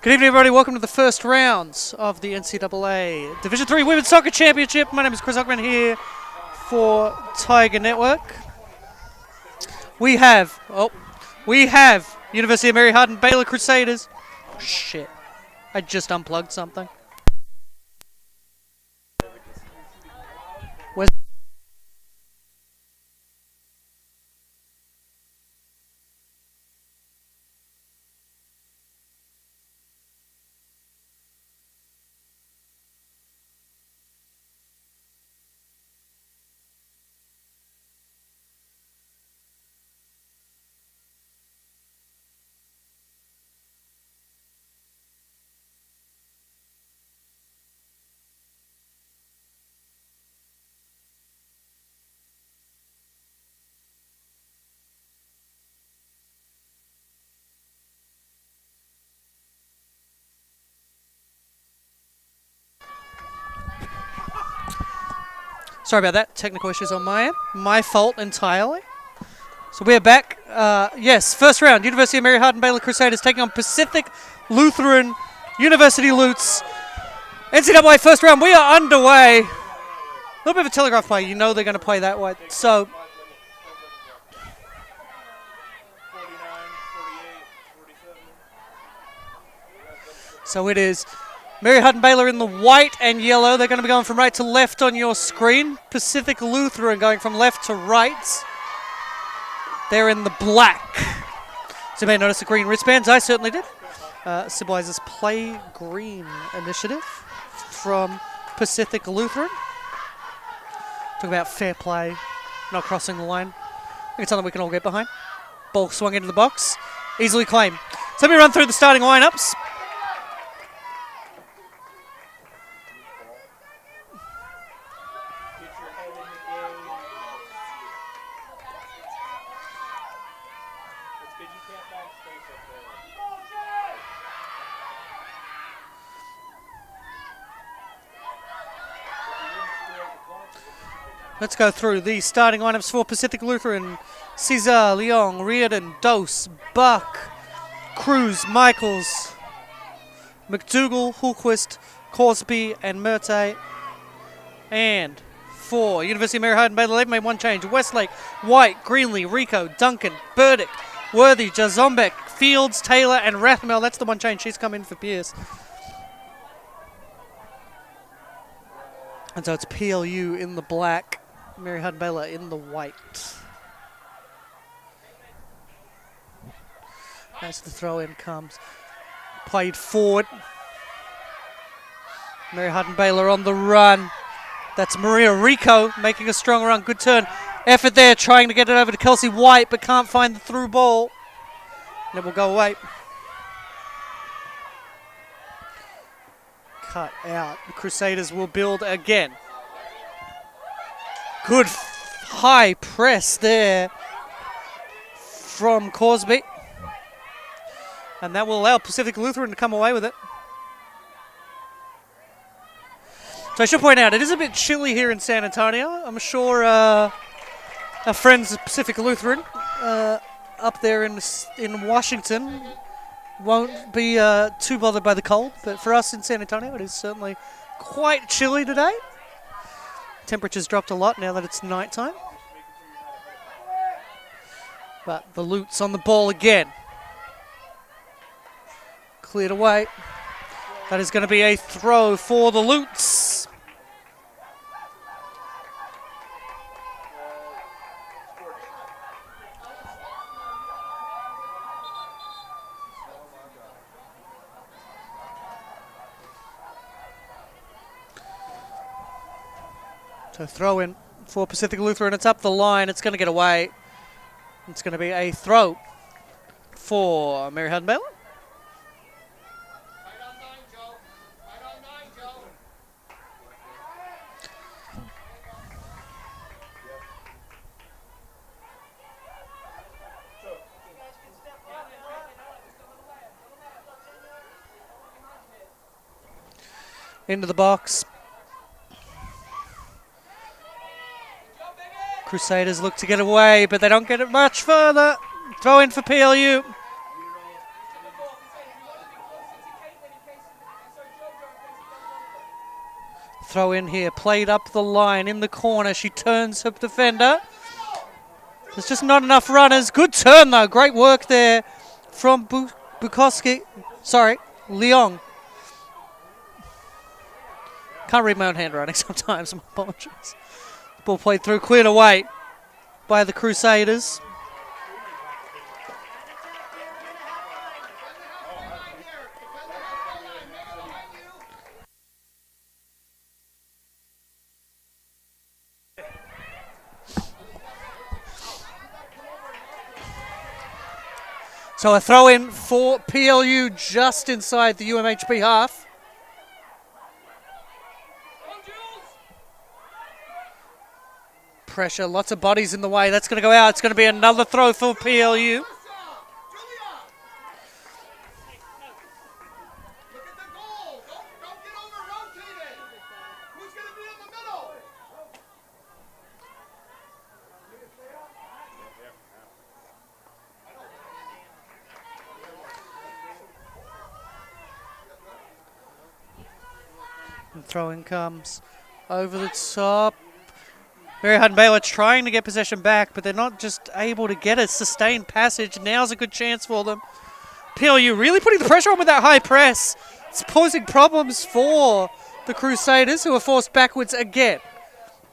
Good evening, everybody. Welcome to the first rounds of the NCAA Division III Women's Soccer Championship. My name is Chris Ockman here for Tiger Network. We have University of Mary Hardin-Baylor Crusaders. Oh, shit. I just unplugged something. Where's Sorry about that. Technical issues on my end. My fault entirely. So we're back. Yes, first round. University of Mary Hardin-Baylor Crusaders taking on Pacific Lutheran University Lutes. NCAA first round. We are underway. A little bit of a telegraph play. You know they're going to play that way. So it is Mary Hardin-Baylor in the white and yellow. They're going to be going from right to left on your screen. Pacific Lutheran going from left to right. They're in the black. So you may notice the green wristbands. I certainly did. Symbolizes Play Green initiative from Pacific Lutheran. Talk about fair play, not crossing the line. I think it's something we can all get behind. Ball swung into the box. Easily claimed. So let me run through the starting lineups. Let's go through the starting lineups for Pacific Lutheran. Caesar, Leong, Reardon, Dose, Buck, Cruz, Michaels, McDougall, Hulquist, Corsby, and Murtay. And for University of Mary Hardin-Baylor, they've made one change. Westlake, White, Greenlee, Rico, Duncan, Burdick, Worthy, Jazombek, Fields, Taylor, and Rathmel. That's the one change. She's come in for Pierce. And so it's PLU in the black, Mary Hardin-Baylor in the white. As the throw-in comes. Played forward. Mary Hardin-Baylor on the run. That's Maria Rico making a strong run. Good turn. Effort there, trying to get it over to Kelsey White, but can't find the through ball. And it will go away. Cut out. The Crusaders will build again. Good high press there from Corsby. And that will allow Pacific Lutheran to come away with it. So I should point out, it is a bit chilly here in San Antonio. I'm sure our friends at Pacific Lutheran up there in Washington won't be too bothered by the cold. But for us in San Antonio, it is certainly quite chilly today. Temperatures dropped a lot now that it's nighttime. But the Lutes on the ball again. Cleared away. That is going to be a throw for the Lutes. So throw in for Pacific Lutheran. It's up the line. It's going to get away. It's going to be a throw for Mary Hardin-Baylor. Into the box. Crusaders look to get away, but they don't get it much further. Throw in for PLU. Throw in here, played up the line in the corner. She turns her defender. There's just not enough runners. Good turn though, great work there from Bukowski. Sorry, Leong. Can't read my own handwriting sometimes, my apologies. Ball played through, cleared away by the Crusaders. So a throw in for PLU just inside the UMHB half. Pressure, lots of bodies in the way. That's going to go out. It's going to be another throw for PLU. And throwing comes over the top. Mary Hardin-Baylor trying to get possession back, but they're not just able to get a sustained passage. Now's a good chance for them. PLU really putting the pressure on with that high press. It's posing problems for the Crusaders, who are forced backwards again.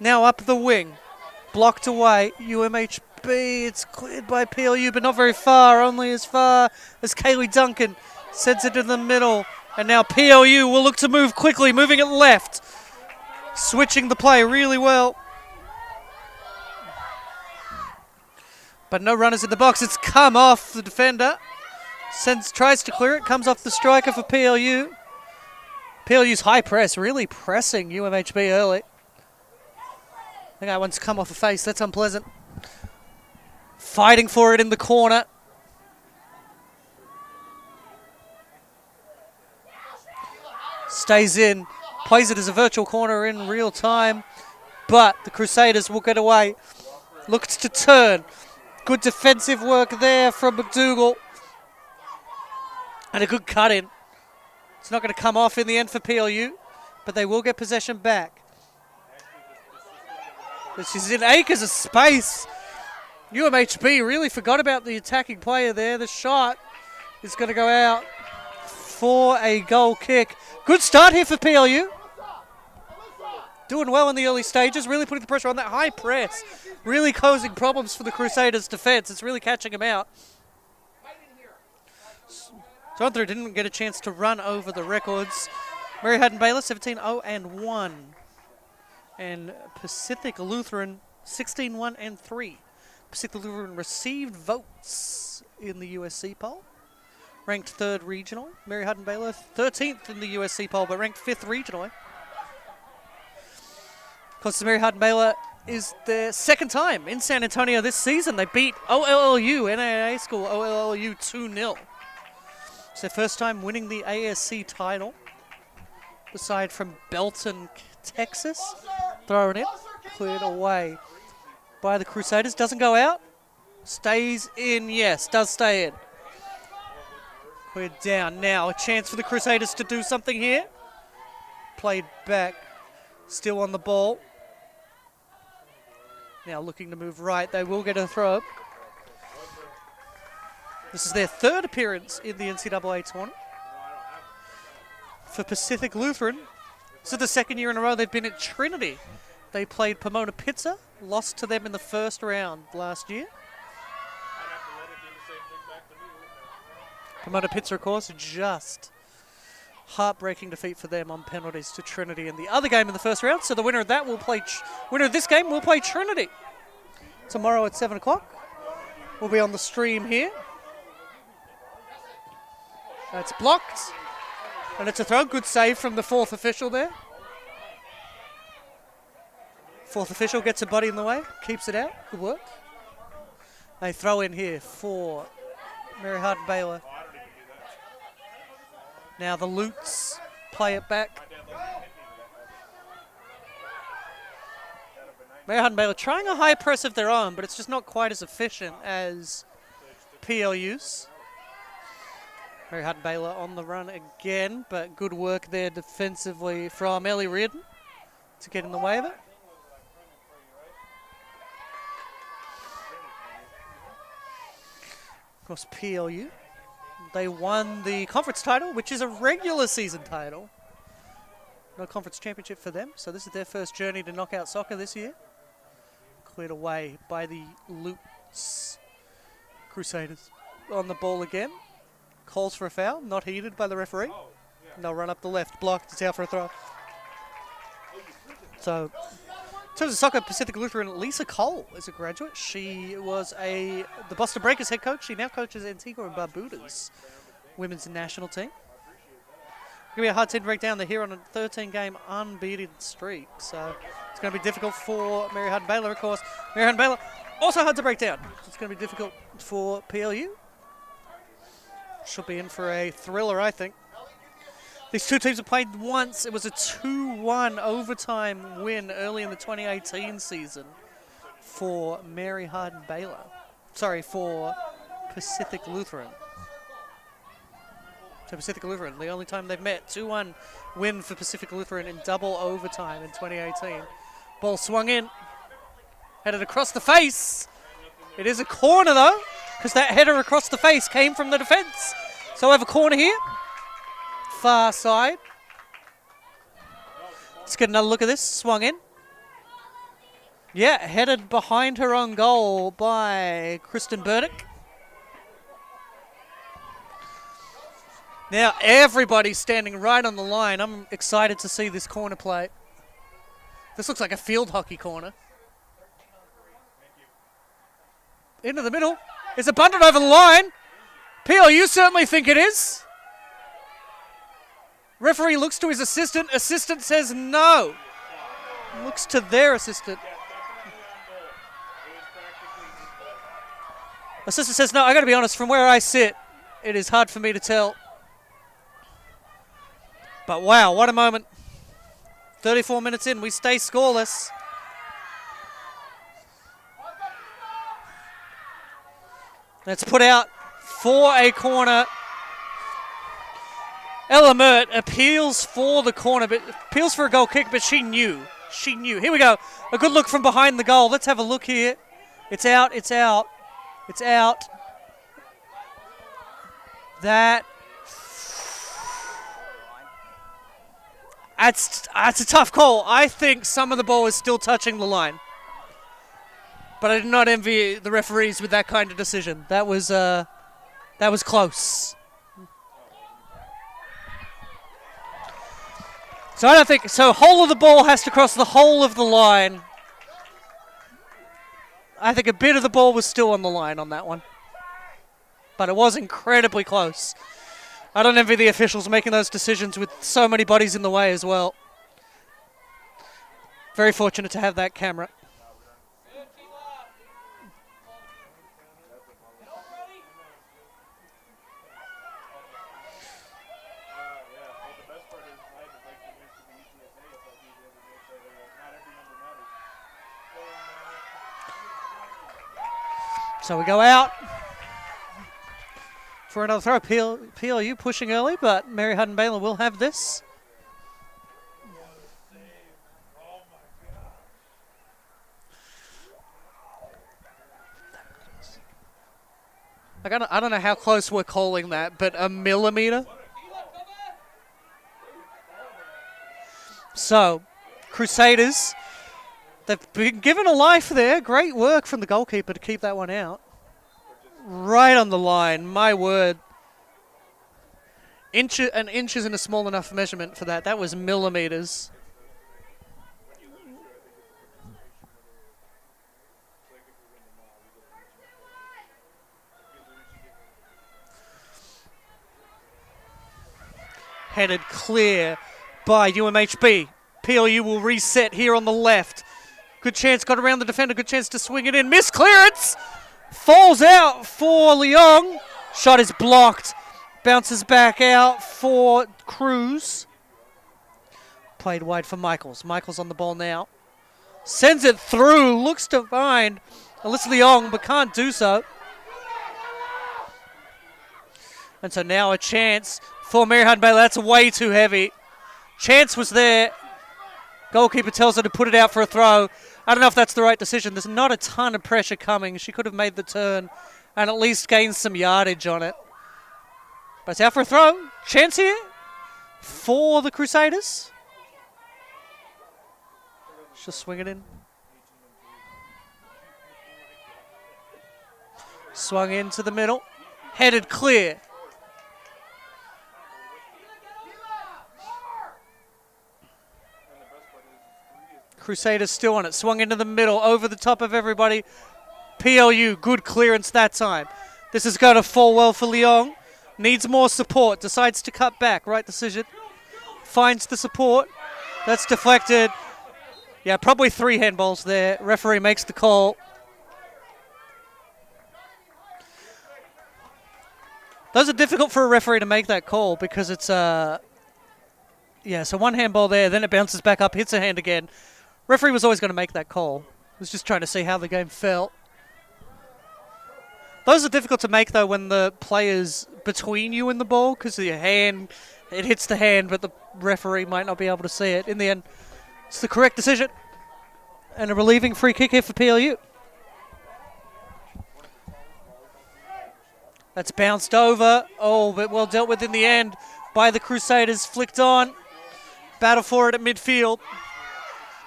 Now up the wing. Blocked away. UMHB, it's cleared by PLU, but not very far. Only as far as Kaylee Duncan sends it in the middle. And now PLU will look to move quickly, moving it left. Switching the play really well. But no runners in the box. It's come off the defender. Tries to clear it. Comes off the striker for PLU. PLU's high press, really pressing UMHB early. I think that one's come off the face. That's unpleasant. Fighting for it in the corner. Stays in. Plays it as a virtual corner in real time. But the Crusaders will get away. Looks to turn. Good defensive work there from McDougall. And a good cut in. It's not going to come off in the end for PLU, but they will get possession back. But she's in acres of space. UMHB really forgot about the attacking player there. The shot is going to go out for a goal kick. Good start here for PLU. Doing well in the early stages, really putting the pressure on that high press. Really causing problems for the Crusaders' defense. It's really catching them out. Jonther didn't get a chance to run over the records. Mary Hardin-Baylor 17-0-1. And Pacific Lutheran 16-1-3. Pacific Lutheran received votes in the USC poll. Ranked 3rd regionally. Mary Hardin-Baylor 13th in the USC poll, but ranked 5th regionally. Of course, Mary Hardin-Baylor is their second time in San Antonio this season. They beat OLLU, NAIA school, OLLU 2-0. It's their first time winning the ASC title. Aside from Belton, Texas. Thrown it, cleared away by the Crusaders. Doesn't go out. Stays in, yes, does stay in. Cleared down. Now a chance for the Crusaders to do something here. Played back. Still on the ball. Now looking to move right. They will get a throw. This is their 3rd appearance in the NCAA tournament. For Pacific Lutheran, this is the 2nd year in a row they've been at Trinity. They played Pomona Pizza, lost to them in the first round last year. Pomona Pizza, of course, just heartbreaking defeat for them on penalties to Trinity in the other game in the first round. So the winner of that will play, winner of this game will play Trinity tomorrow at 7 o'clock. We'll be on the stream here. That's blocked, and it's a throw. Good save from the 4th official there. 4th official gets a body in the way, keeps it out. Good work. They throw in here for Mary Hardin-Baylor. Now the Lutes play it back. Mary Hardin-Baylor trying a high press of their own, but it's just not quite as efficient as PLU's. Mary Hardin-Baylor on the run again, but good work there defensively from Ellie Reardon. to get in the way of it. Of course, PLU, they won the conference title, which is a regular season title. No conference championship for them, so this is their first journey to knockout soccer this year. Cleared away by the Lutz Crusaders. On the ball again. Calls for a foul, not heeded by the referee. And they'll run up the left, blocked, it's out for a throw. So, in terms of soccer, Pacific Lutheran, Lisa Cole is a graduate. She was the Boston Breakers head coach. She now coaches Antigua and Barbuda's women's national team. Going to be a hard team to break down. They're here on a 13-game unbeaten streak. So it's going to be difficult for Mary Hardin-Baylor, of course. Mary Hardin-Baylor also hard to break down. It's going to be difficult for PLU. She'll be in for a thriller, I think. These two teams have played once. It was a 2-1 overtime win early in the 2018 season for Mary Hardin-Baylor. Sorry, for Pacific Lutheran. So Pacific Lutheran, the only time they've met. 2-1 win for Pacific Lutheran in double overtime in 2018. Ball swung in. Headed across the face. It is a corner though, because that header across the face came from the defense. So we have a corner here. Far side. Let's get another look at this. Swung in. Yeah, headed behind her own goal by Kristen Burdick. Now everybody's standing right on the line. I'm excited to see this corner play. This looks like a field hockey corner. Into the middle. Is it bunted over the line? Peel, you certainly think it is. Referee looks to his assistant. Assistant says no. Looks to their assistant. Assistant says no. I got to be honest, from where I sit, it is hard for me to tell. But wow, what a moment. 34 minutes in, we stay scoreless. Let's put out for a corner. Ella Mert appeals for the corner, but appeals for a goal kick, but she knew. She knew. Here we go. A good look from behind the goal. Let's have a look here. It's out, it's out, it's out. That's a tough call. I think some of the ball is still touching the line. But I did not envy the referees with that kind of decision. That was close. So I don't think so. Whole of the ball has to cross the whole of the line. I think a bit of the ball was still on the line on that one. But it was incredibly close. I don't envy the officials making those decisions with so many bodies in the way as well. Very fortunate to have that camera. So we go out for another throw. PLU pushing early, but Mary Hardin-Baylor will have this. I don't know how close we're calling that, but a millimeter. So, Crusaders, they've been given a life there. Great work from the goalkeeper to keep that one out. Right on the line, my word. An inch isn't a small enough measurement for that. That was millimeters. Headed clear by UMHB. PLU will reset here on the left. Good chance, got around the defender. Good chance to swing it in. Missed clearance. Falls out for Leong. Shot is blocked. Bounces back out for Cruz. Played wide for Michaels. Michaels on the ball now. Sends it through. Looks to find Alyssa Leong, but can't do so. And so now a chance for Mary Hardin-Baylor. That's way too heavy. Chance was there. Goalkeeper tells her to put it out for a throw. I don't know if that's the right decision. There's not a ton of pressure coming. She could have made the turn and at least gained some yardage on it. But it's out for a throw. Chance here for the Crusaders. She'll swing it in. Swung into the middle. Headed clear. Crusaders still on it. Swung into the middle, over the top of everybody. PLU, good clearance that time. This is going to fall well for Lyon. Needs more support. Decides to cut back. Right decision. Finds the support. That's deflected. Yeah, probably 3 handballs there. Referee makes the call. Those are difficult for a referee to make that call because it's yeah, so 1 handball there, then it bounces back up, hits a hand again. Referee was always going to make that call. He was just trying to see how the game felt. Those are difficult to make, though, when the player's between you and the ball, because your hand, it hits the hand, but the referee might not be able to see it. In the end, it's the correct decision. And a relieving free kick here for PLU. That's bounced over. Oh, but well dealt with in the end by the Crusaders. Flicked on. Battle for it at midfield.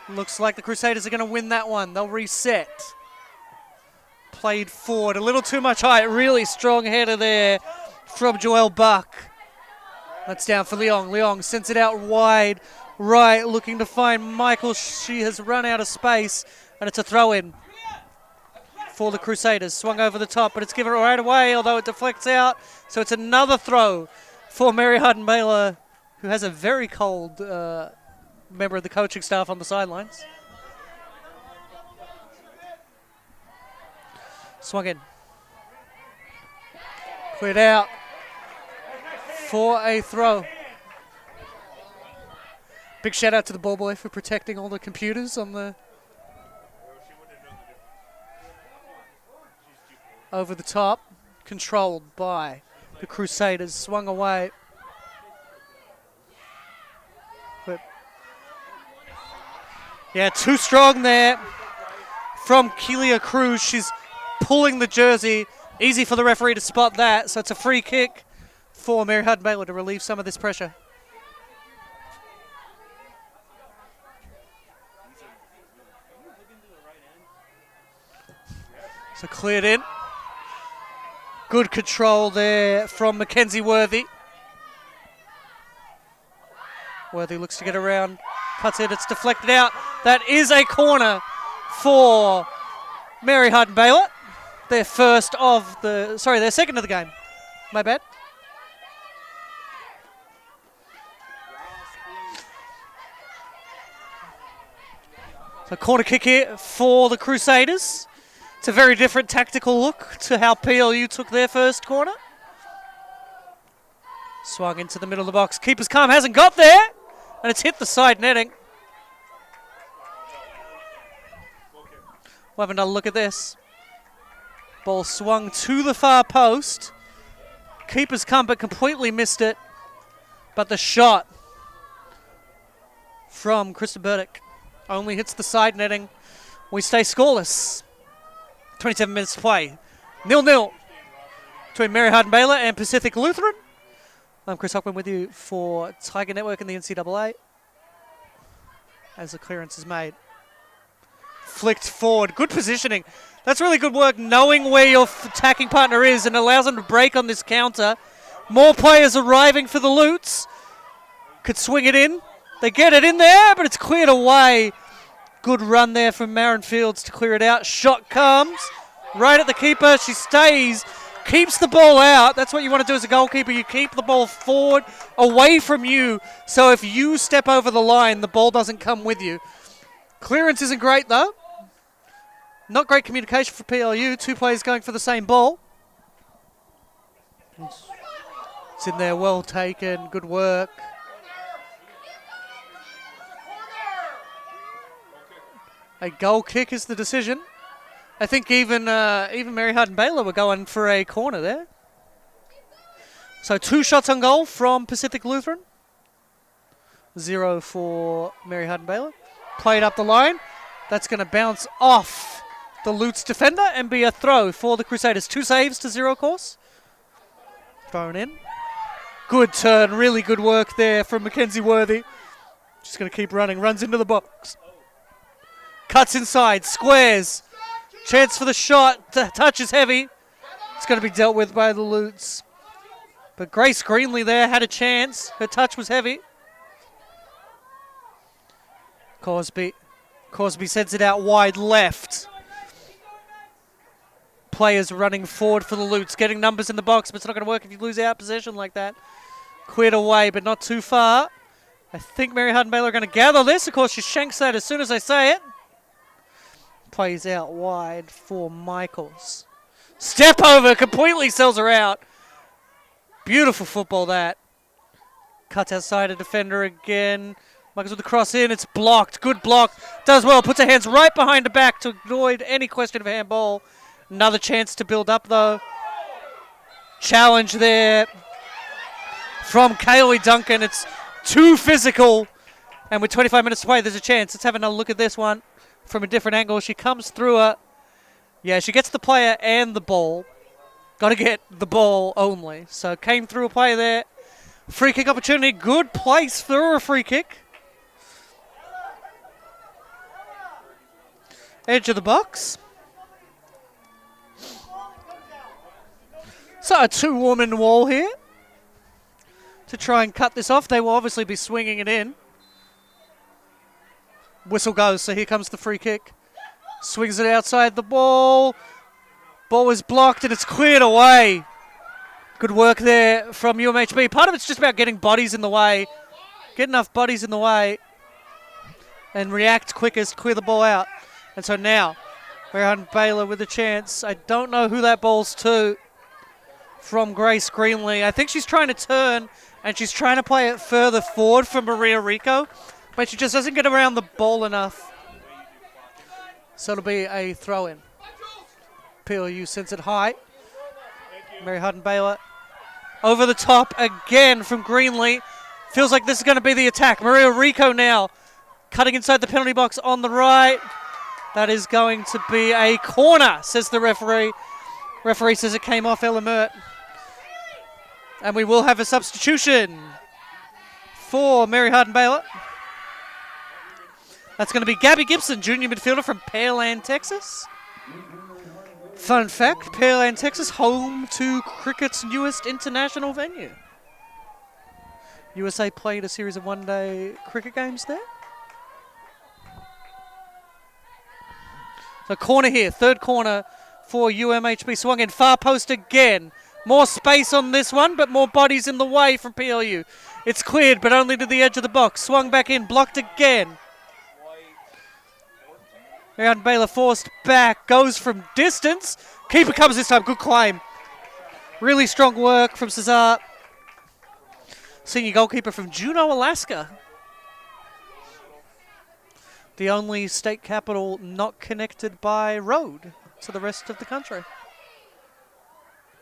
Looks like the Crusaders are going to win that one. They'll reset. Played forward. A little too much height. Really strong header there from Joelle Buck. That's down for Lyon. Lyon sends it out wide right, looking to find Michael. She has run out of space, and it's a throw-in for the Crusaders. Swung over the top, but it's given right away, although it deflects out. So it's another throw for Mary Hardin-Baylor, who has a very cold member of the coaching staff on the sidelines. Swung in. Cleared out for a throw. Big shout out to the ball boy for protecting all the computers on the over the top. Controlled by the Crusaders. Swung away. But yeah, too strong there from Kelia Cruz. She's pulling the jersey. Easy for the referee to spot that. So it's a free kick for Mary Hardin-Baylor to relieve some of this pressure. So cleared in. Good control there from Mackenzie Worthy. Worthy looks to get around. Cuts it. It's deflected out. That is a corner for Mary Hardin-Baylor. Their first of the... Sorry, their second of the game. My bad. So corner kick here for the Crusaders. It's a very different tactical look to how PLU took their first corner. Swung into the middle of the box. Keeper's calm, hasn't got there. And it's hit the side netting. We'll have another look at this. Ball swung to the far post. Keeper's come but completely missed it. But the shot from Krista Burdick only hits the side netting. We stay scoreless. 27 minutes to play. 0-0 between Mary Hardin-Baylor and Pacific Lutheran. I'm Chris Hockman with you for Tiger Network and the NCAA. As the clearance is made. Flicked forward. Good positioning. That's really good work, knowing where your attacking partner is, and allows them to break on this counter. More players arriving for the Lutes. Could swing it in. They get it in there, but it's cleared away. Good run there from Marin Fields to clear it out. Shot comes right at the keeper. She stays, keeps the ball out. That's what you want to do as a goalkeeper. You keep the ball forward, away from you. So if you step over the line, the ball doesn't come with you. Clearance isn't great, though. Not great communication for PLU. 2 players going for the same ball. It's in there, well taken. Good work. A goal kick is the decision. I think even Mary Hardin-Baylor were going for a corner there. So 2 shots on goal from Pacific Lutheran. 0 for Mary Hardin-Baylor. Played up the line. That's going to bounce off the Lutes defender and be a throw for the Crusaders. 2 saves to 0, of course. Thrown in. Good turn. Really good work there from Mackenzie Worthy. Just going to keep running. Runs into the box. Cuts inside. Squares. Chance for the shot. Touch is heavy. It's going to be dealt with by the Lutes. But Grace Greenlee there had a chance. Her touch was heavy. Cosby sends it out wide left. Players running forward for the Lutes. Getting numbers in the box, but it's not going to work if you lose out possession like that. Cleared away, but not too far. I think Mary Hardin-Baylor are going to gather this. Of course, she shanks that as soon as I say it. Plays out wide for Michaels. Step over, completely sells her out. Beautiful football that. Cuts outside a defender again. Michaels with the cross in. It's blocked. Good block. Does well. Puts her hands right behind her back to avoid any question of a handball. Another chance to build up, though. Challenge there from Kaylee Duncan. It's too physical. And with 25 minutes to play, there's a chance. Let's have another look at this one from a different angle. She comes through her. Yeah, she gets the player and the ball. Got to get the ball only. So came through a play there. Free kick opportunity. Good place for a free kick. Edge of the box. So a 2-woman wall here to try and cut this off. They will obviously be swinging it in. Whistle goes, so here comes the free kick. Swings it outside the ball. Ball is blocked and it's cleared away. Good work there from UMHB. Part of it's just about getting bodies in the way. Get enough bodies in the way and react quickest, clear the ball out. And so now, Mary Hardin-Baylor with a chance. I don't know who that ball's to from Grace Greenlee. I think she's trying to turn and she's trying to play it further forward for Maria Rico, but she just doesn't get around the ball enough. So it'll be a throw-in. PLU sends it high. Mary Hardin-Baylor over the top again from Greenlee. Feels like this is going to be the attack. Maria Rico now cutting inside the penalty box on the right. That is going to be a corner, says the referee. Referee says it came off Ella Mert. And we will have a substitution for Mary Hardin-Baylor. That's going to be Gabby Gibson, junior midfielder from Pearland, Texas. Fun fact, Pearland, Texas, home to cricket's newest international venue. USA played a series of one-day cricket games there. So corner here, third corner for UMHB. Swung in, far post again. More space on this one, but more bodies in the way from PLU. It's cleared, but only to the edge of the box. Swung back in, blocked again. Hardin-Baylor forced back, goes from distance. Keeper comes this time, good claim. Really strong work from Cesar. Senior goalkeeper from Juneau, Alaska. The only state capital not connected by road to the rest of the country.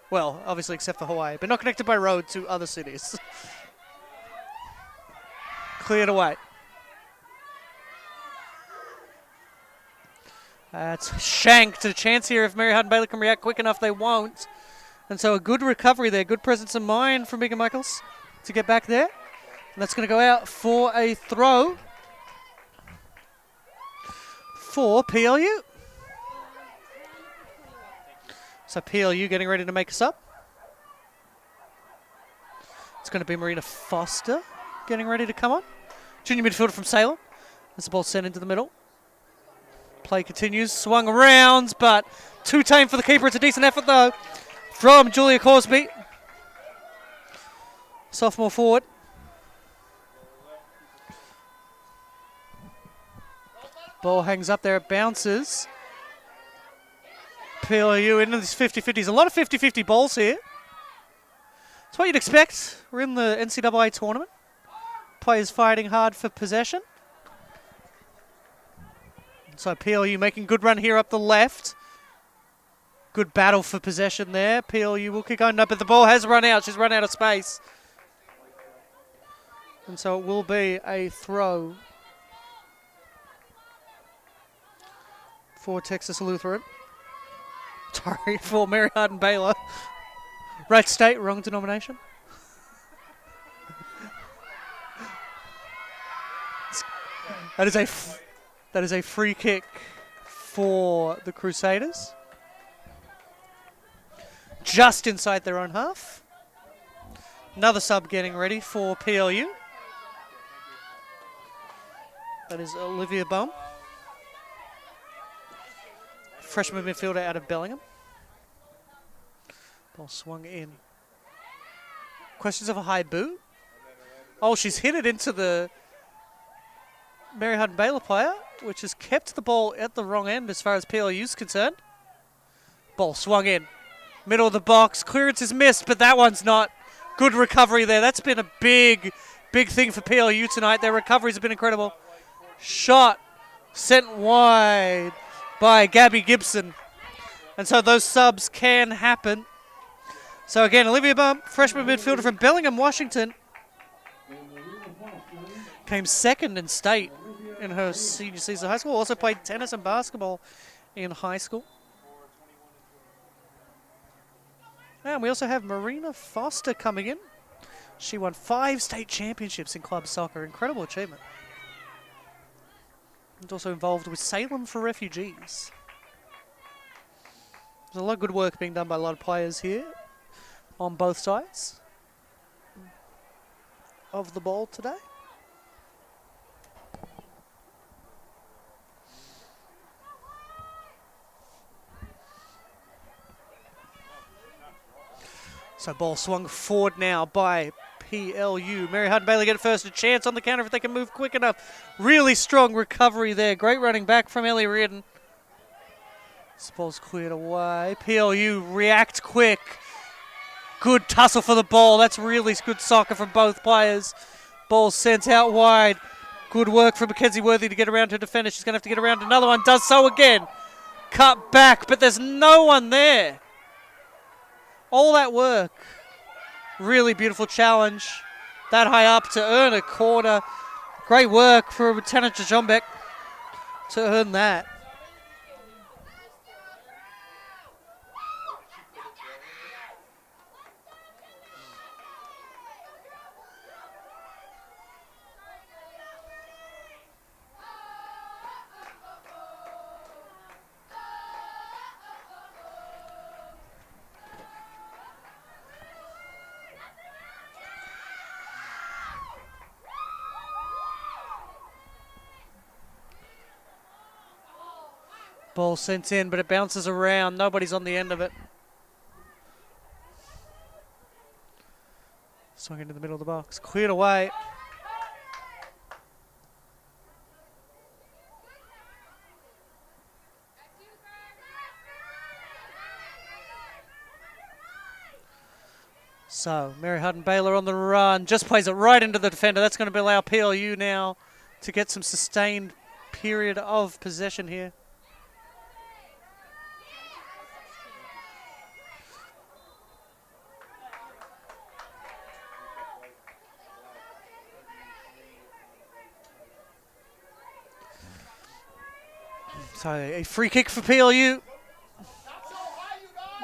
Well, obviously except for Hawaii, but not connected by road to other cities. Cleared away. It's shanked. A chance here if Mary Hardin-Baylor can react quick enough, they won't. And so a good recovery there, good presence of mind from Megan Michaels to get back there. And that's going to go out for a throw for PLU. So PLU getting ready to make us up. It's going to be Marina Foster getting ready to come on. Junior midfielder from Salem. As the ball sent into the middle. Play continues, swung around, but too tame for the keeper. It's a decent effort, though, from Julia Cosby. Sophomore forward. Ball hangs up there, it bounces. PLU into these 50-50s. A lot of 50-50 balls here. It's what you'd expect. We're in the NCAA tournament. Players fighting hard for possession. So PLU making good run here up the left. Good battle for possession there. PLU will kick on. No, but the ball has run out. She's run out of space. And so it will be a throw for Texas Lutheran. Sorry, for Mary Hardin-Baylor. Right state, wrong denomination. That is a free kick for the Crusaders. Just inside their own half. Another sub getting ready for PLU. That is Olivia Bum. Freshman midfielder out of Bellingham. Ball swung in. Questions of a high boot. Oh, she's hit it into the Mary Hardin-Baylor player, which has kept the ball at the wrong end as far as PLU is concerned. Ball swung in. Middle of the box. Clearance is missed, but that one's not. Good recovery there. That's been a big thing for PLU tonight. Their recoveries have been incredible. Shot sent wide by Gabby Gibson. And so those subs can happen. So again, Olivia Bump, freshman midfielder from Bellingham, Washington, came second in state in her senior season of high school. Also played tennis and basketball in high school. And we also have Marina Foster coming in. She won 5 state championships in club soccer. Incredible achievement. And also involved with Salem for Refugees. There's a lot of good work being done by a lot of players here on both sides of the ball today. So ball swung forward now by PLU. Mary Hardin-Baylor get first a chance on the counter if they can move quick enough. Really strong recovery there. Great running back from Ellie Reardon. This ball's cleared away. PLU react quick. Good tussle for the ball. That's really good soccer from both players. Ball sent out wide. Good work from Mackenzie Worthy to get around her defender. She's going to have to get around another one. Does so again. Cut back, but there's no one there. All that work. Really beautiful challenge. That high up to earn a corner. Great work for Lieutenant Jajombek to earn that. Ball sent in, but it bounces around. Nobody's on the end of it. Swung into the middle of the box. Cleared away. So, Mary Hardin-Baylor on the run. Just plays it right into the defender. That's going to allow PLU now to get some sustained period of possession here. So a free kick for PLU.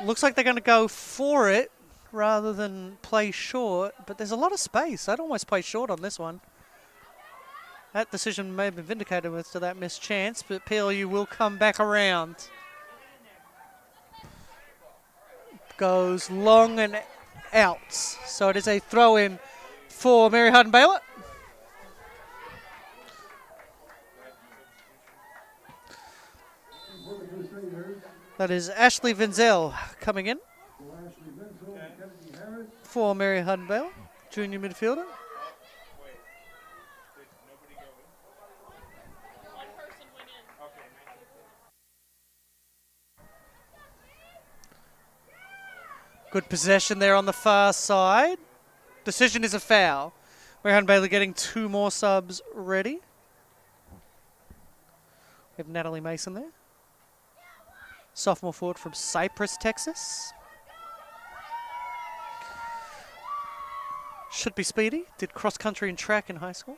Looks like they're going to go for it rather than play short, but there's a lot of space. I'd almost play short on this one. That decision may have been vindicated with to that missed chance, but PLU will come back around. Goes long and out. So it is a throw in for Mary Hardin-Baylor. That is Ashley Vinzel coming in for Mary Hardin-Baylor, junior midfielder. Good possession there on the far side. Decision is a foul. Mary Hardin-Baylor getting 2 more subs ready. We have Natalie Mason there. Sophomore forward from Cypress, Texas. Should be speedy. Did cross country and track in high school.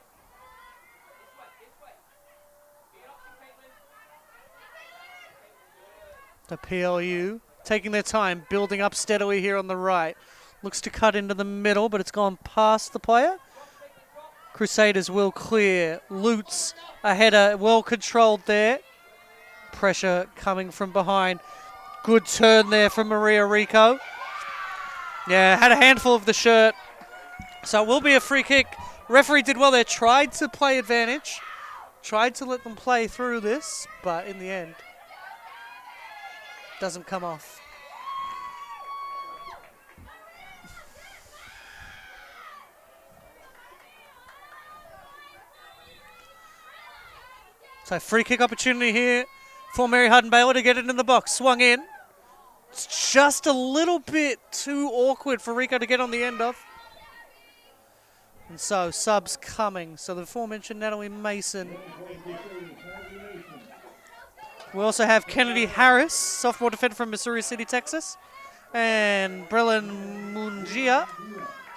The PLU taking their time, building up steadily here on the right. Looks to cut into the middle, but it's gone past the player. Crusaders will clear. Lutz, a header, well controlled there. Pressure coming from behind. Good turn there from Maria Rico. Yeah, had a handful of the shirt. So it will be a free kick. Referee did well there. Tried to play advantage. Tried to let them play through this, but in the end, doesn't come off. So free kick opportunity here for Mary Hardin-Baylor to get it in the box. Swung in. It's just a little bit too awkward for Rico to get on the end of. And so subs coming. So the aforementioned Natalie Mason. We also have Kennedy Harris, sophomore defender from Missouri City, Texas. And Brelin Mungia,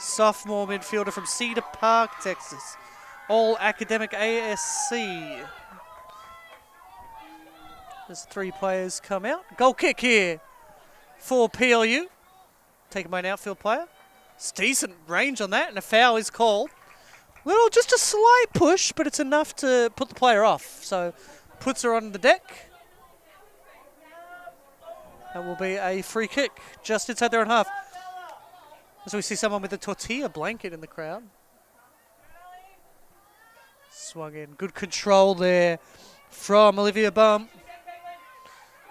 sophomore midfielder from Cedar Park, Texas. All academic ASC. There's 3 players come out. Goal kick here for PLU. Taken by an outfield player. It's decent range on that, and a foul is called. Just a slight push, but it's enough to put the player off. So puts her on the deck. That will be a free kick just inside their own half. As we see someone with a tortilla blanket in the crowd. Swung in. Good control there from Olivia Bum.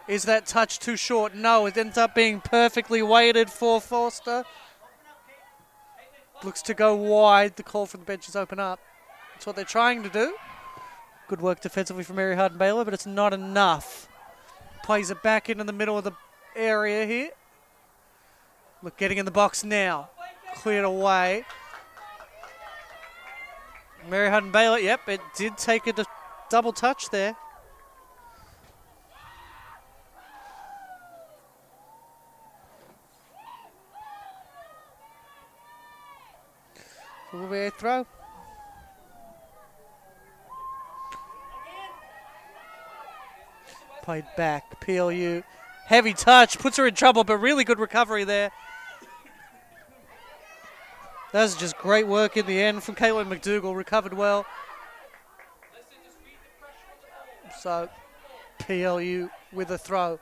Is that touch too short? No, it ends up being perfectly weighted for Forster. Looks to go wide. The call from the bench is open up. That's what they're trying to do. Good work defensively from Mary Hardin-Baylor, but it's not enough. Plays it back into the middle of the area here. Look, getting in the box now. Cleared away. Mary Hardin-Baylor, yep, it did take a double touch there. Will be a throw. Played back. PLU. Heavy touch. Puts her in trouble, but really good recovery there. That was just great work in the end from Caitlin McDougall. Recovered well. So, PLU with a throw.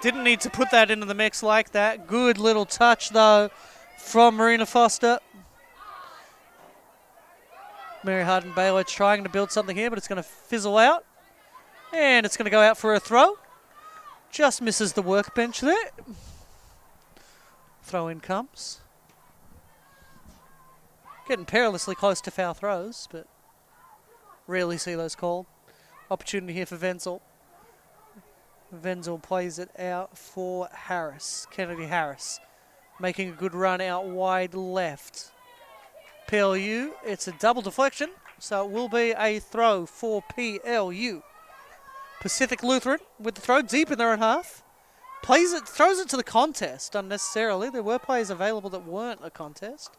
Didn't need to put that into the mix like that. Good little touch, though, from Marina Foster. Mary Hardin-Baylor trying to build something here, but it's going to fizzle out. And it's going to go out for a throw. Just misses the workbench there. Throw in comes. Getting perilously close to foul throws, but rarely see those called. Opportunity here for Wenzel. Wenzel plays it out for Harris. Kennedy Harris making a good run out wide left. PLU, it's a double deflection, so it will be a throw for PLU. Pacific Lutheran with the throw deep in their own half. Plays it, throws it to the contest unnecessarily. There were players available that weren't a contest.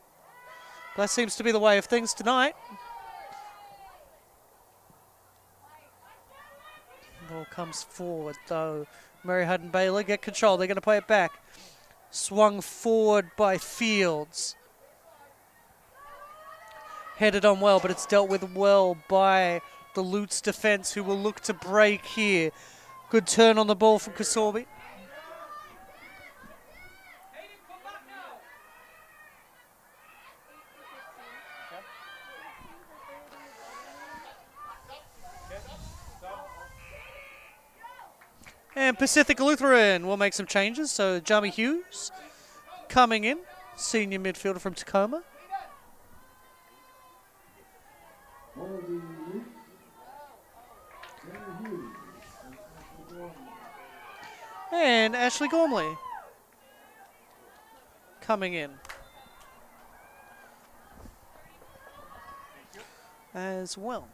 That seems to be the way of things tonight. Ball comes forward though. Mary Hardin-Baylor get control. They're going to play it back. Swung forward by Fields. Headed on well, but it's dealt with well by the Lutz defense, who will look to break here. Good turn on the ball from Kasorbi. And Pacific Lutheran will make some changes. So Jamie Hughes coming in, senior midfielder from Tacoma. And Ashley Gormley coming in as well.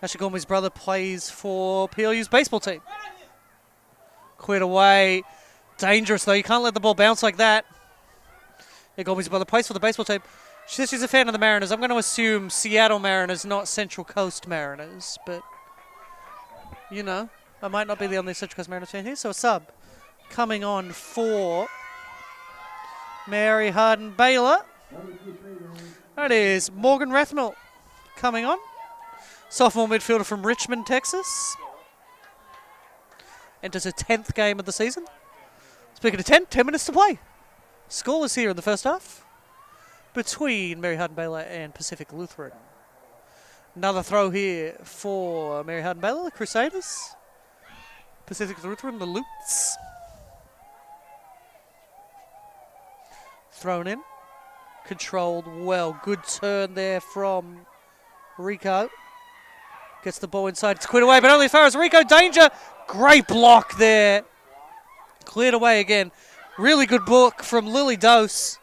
Ashley Gormley's brother plays for PLU's baseball team. Cleared away. Dangerous though. You can't let the ball bounce like that. Yeah, Gormley's brother plays for the baseball team. She says she's a fan of the Mariners. I'm going to assume Seattle Mariners, not Central Coast Mariners. But, you know, I might not be the only Central Coast Mariners fan here. So a sub coming on for Mary Hardin-Baylor. That is Morgan Rathmel coming on. Sophomore midfielder from Richmond, Texas. Enters her 10th game of the season. Speaking of 10 minutes to play. Scoreless here in the first half between Mary Hardin-Baylor and Pacific Lutheran. Another throw here for Mary Hardin-Baylor, the Crusaders. Pacific Lutheran, the Lutes. Thrown in. Controlled well. Good turn there from Rico. Gets the ball inside. It's cleared away, but only as far as Rico. Danger. Great block there. Cleared away again. Really good block from Lily Dose.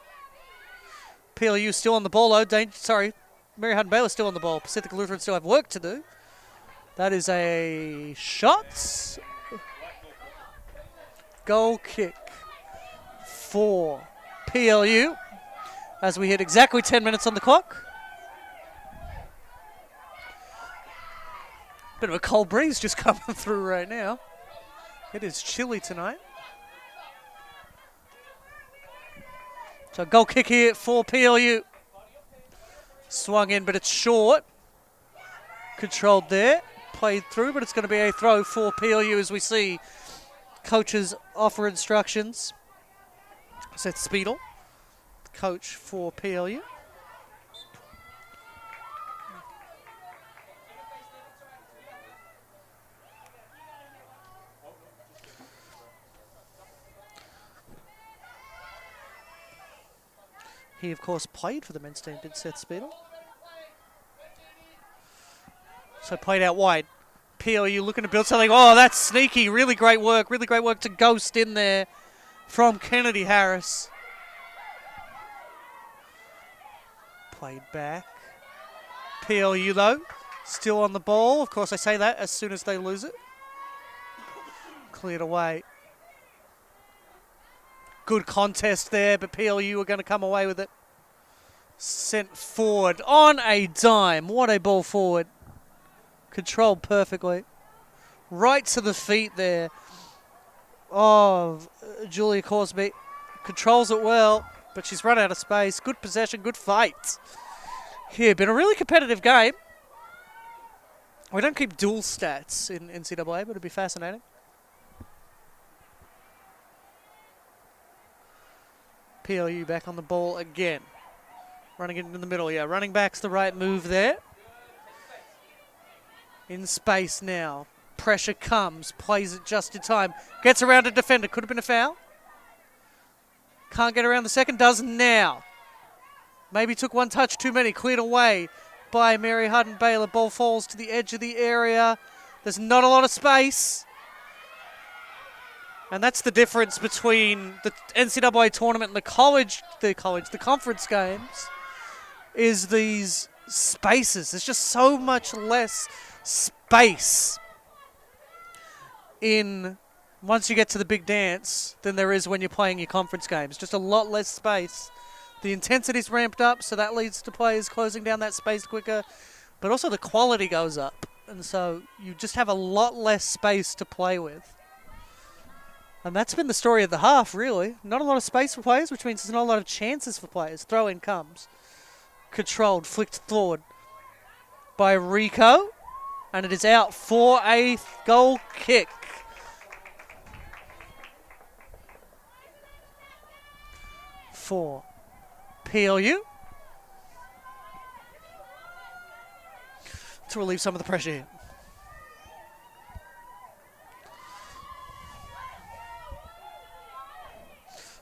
PLU still on the ball, though. Mary Hardin-Baylor still on the ball. Pacific Lutheran still have work to do. That is a shot. Goal kick for PLU as we hit exactly 10 minutes on the clock. Bit of a cold breeze just coming through right now. It is chilly tonight. So goal kick here for PLU. Swung in, but it's short. Controlled there. Played through, but it's going to be a throw for PLU as we see coaches offer instructions. Seth Speedle, coach for PLU. He, of course, played for the men's team, did Seth Speedle. So played out wide. PLU looking to build something. Oh, that's sneaky. Really great work. Really great work to ghost in there from Kennedy Harris. Played back. PLU, though, still on the ball. Of course, I say that as soon as they lose it. Cleared away. Good contest there, but PLU are going to come away with it. Sent forward on a dime. What a ball forward. Controlled perfectly. Right to the feet there of Julia Corsby. Controls it well, but she's run out of space. Good possession, good fight. Here, been a really competitive game. We don't keep dual stats in NCAA, but it'd be fascinating. PLU back on the ball again. Running it in the middle, yeah. Running back's the right move there. In space now. Pressure comes. Plays it just in time. Gets around a defender. Could have been a foul. Can't get around the second. Does now. Maybe took one touch too many. Cleared away by Mary Hardin-Baylor. Ball falls to the edge of the area. There's not a lot of space. And that's the difference between the NCAA tournament and the conference games, is these spaces. There's just so much less space once you get to the big dance than there is when you're playing your conference games. Just a lot less space. The intensity's ramped up, so that leads to players closing down that space quicker, but also the quality goes up. And so you just have a lot less space to play with. And that's been the story of the half, really. Not a lot of space for players, which means there's not a lot of chances for players. Throw in comes. Controlled, flicked forward by Rico. And it is out for a goal kick. For PLU. To relieve some of the pressure here.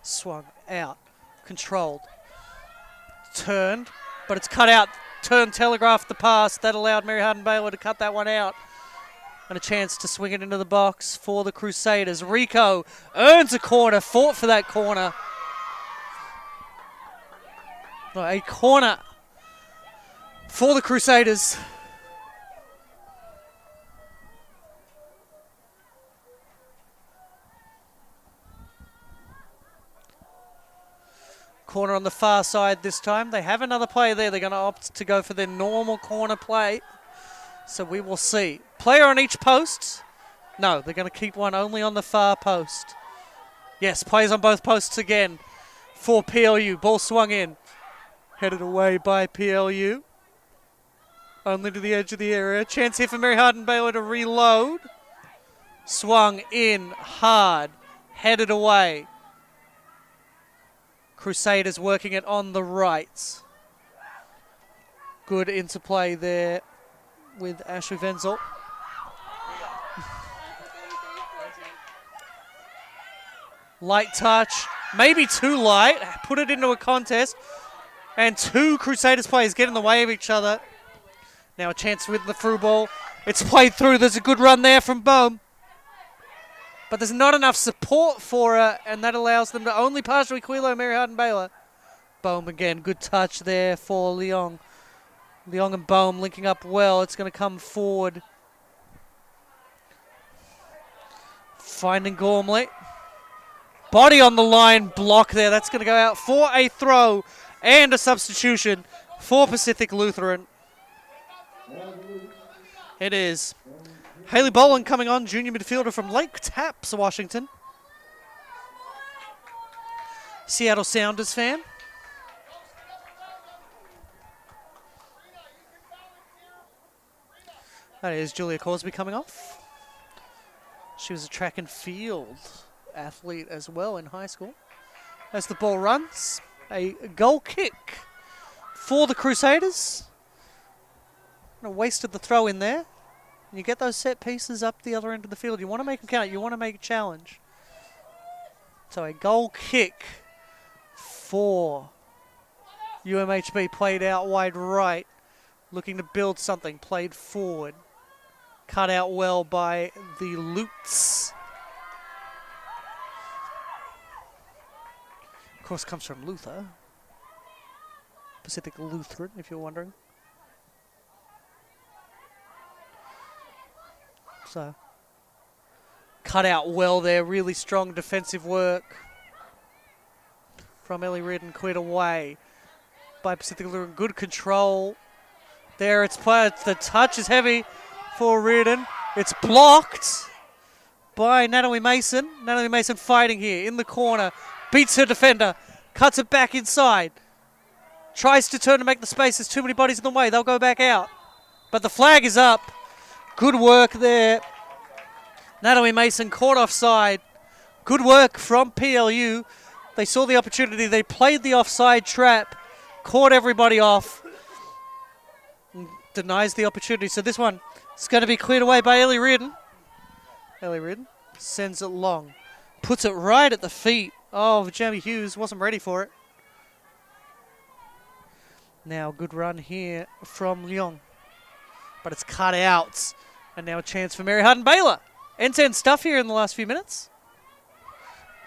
Swung out, controlled, turned, but it's cut out. Turned, telegraphed the pass. That allowed Mary Hardin-Baylor to cut that one out. And a chance to swing it into the box for the Crusaders. Rico earns a corner, fought for that corner. A corner for the Crusaders. Corner on the far side this time. They have another player there. They're going to opt to go for their normal corner play. So we will see. Player on each post. No, they're going to keep one only on the far post. Yes, players on both posts again for PLU. Ball swung in. Headed away by PLU. Only to the edge of the area. Chance here for Mary Hardin-Baylor to reload. Swung in hard. Headed away. Crusaders working it on the right. Good interplay there with Ashley Venzel. Light touch, maybe too light. Put it into a contest. And two Crusaders players get in the way of each other. Now a chance with the through ball. It's played through. There's a good run there from Bohm. But there's not enough support for her, and that allows them to only partially quilo Mary Hardin-Baylor. Bohm again, good touch there for Leong. Leong and Bohm linking up well. It's going to come forward. Finding Gormley. Body on the line, block there. That's going to go out for a throw and a substitution for Pacific Lutheran. It is Haley Boland coming on, junior midfielder from Lake Taps, Washington. Seattle Sounders fan. That is Julia Corsby coming off. She was a track and field athlete as well in high school. As the ball runs, a goal kick for the Crusaders. Wasted the throw in there. And you get those set pieces up the other end of the field. You want to make them count. You want to make a challenge. So a goal kick for UMHB, played out wide right. Looking to build something. Played forward. Cut out well by the Lutes. Of course, comes from Luther. Pacific Lutheran, if you're wondering. So, cut out well there. Really strong defensive work from Ellie Reardon. Cleared away by Pacific Lutheran. Good control there. It's played. The touch is heavy for Reardon. It's blocked by Natalie Mason. Natalie Mason fighting here in the corner. Beats her defender. Cuts it back inside. Tries to turn to make the space. There's too many bodies in the way. They'll go back out. But the flag is up. Good work there. Natalie Mason caught offside. Good work from PLU. They saw the opportunity. They played the offside trap. Caught everybody off. Denies the opportunity. So this one is going to be cleared away by Ellie Reardon. Ellie Reardon sends it long. Puts it right at the feet of Jamie Hughes. Wasn't ready for it. Now good run here from Leong. But it's cut out. And now a chance for Mary Hardin-Baylor. End-to-end stuff here in the last few minutes.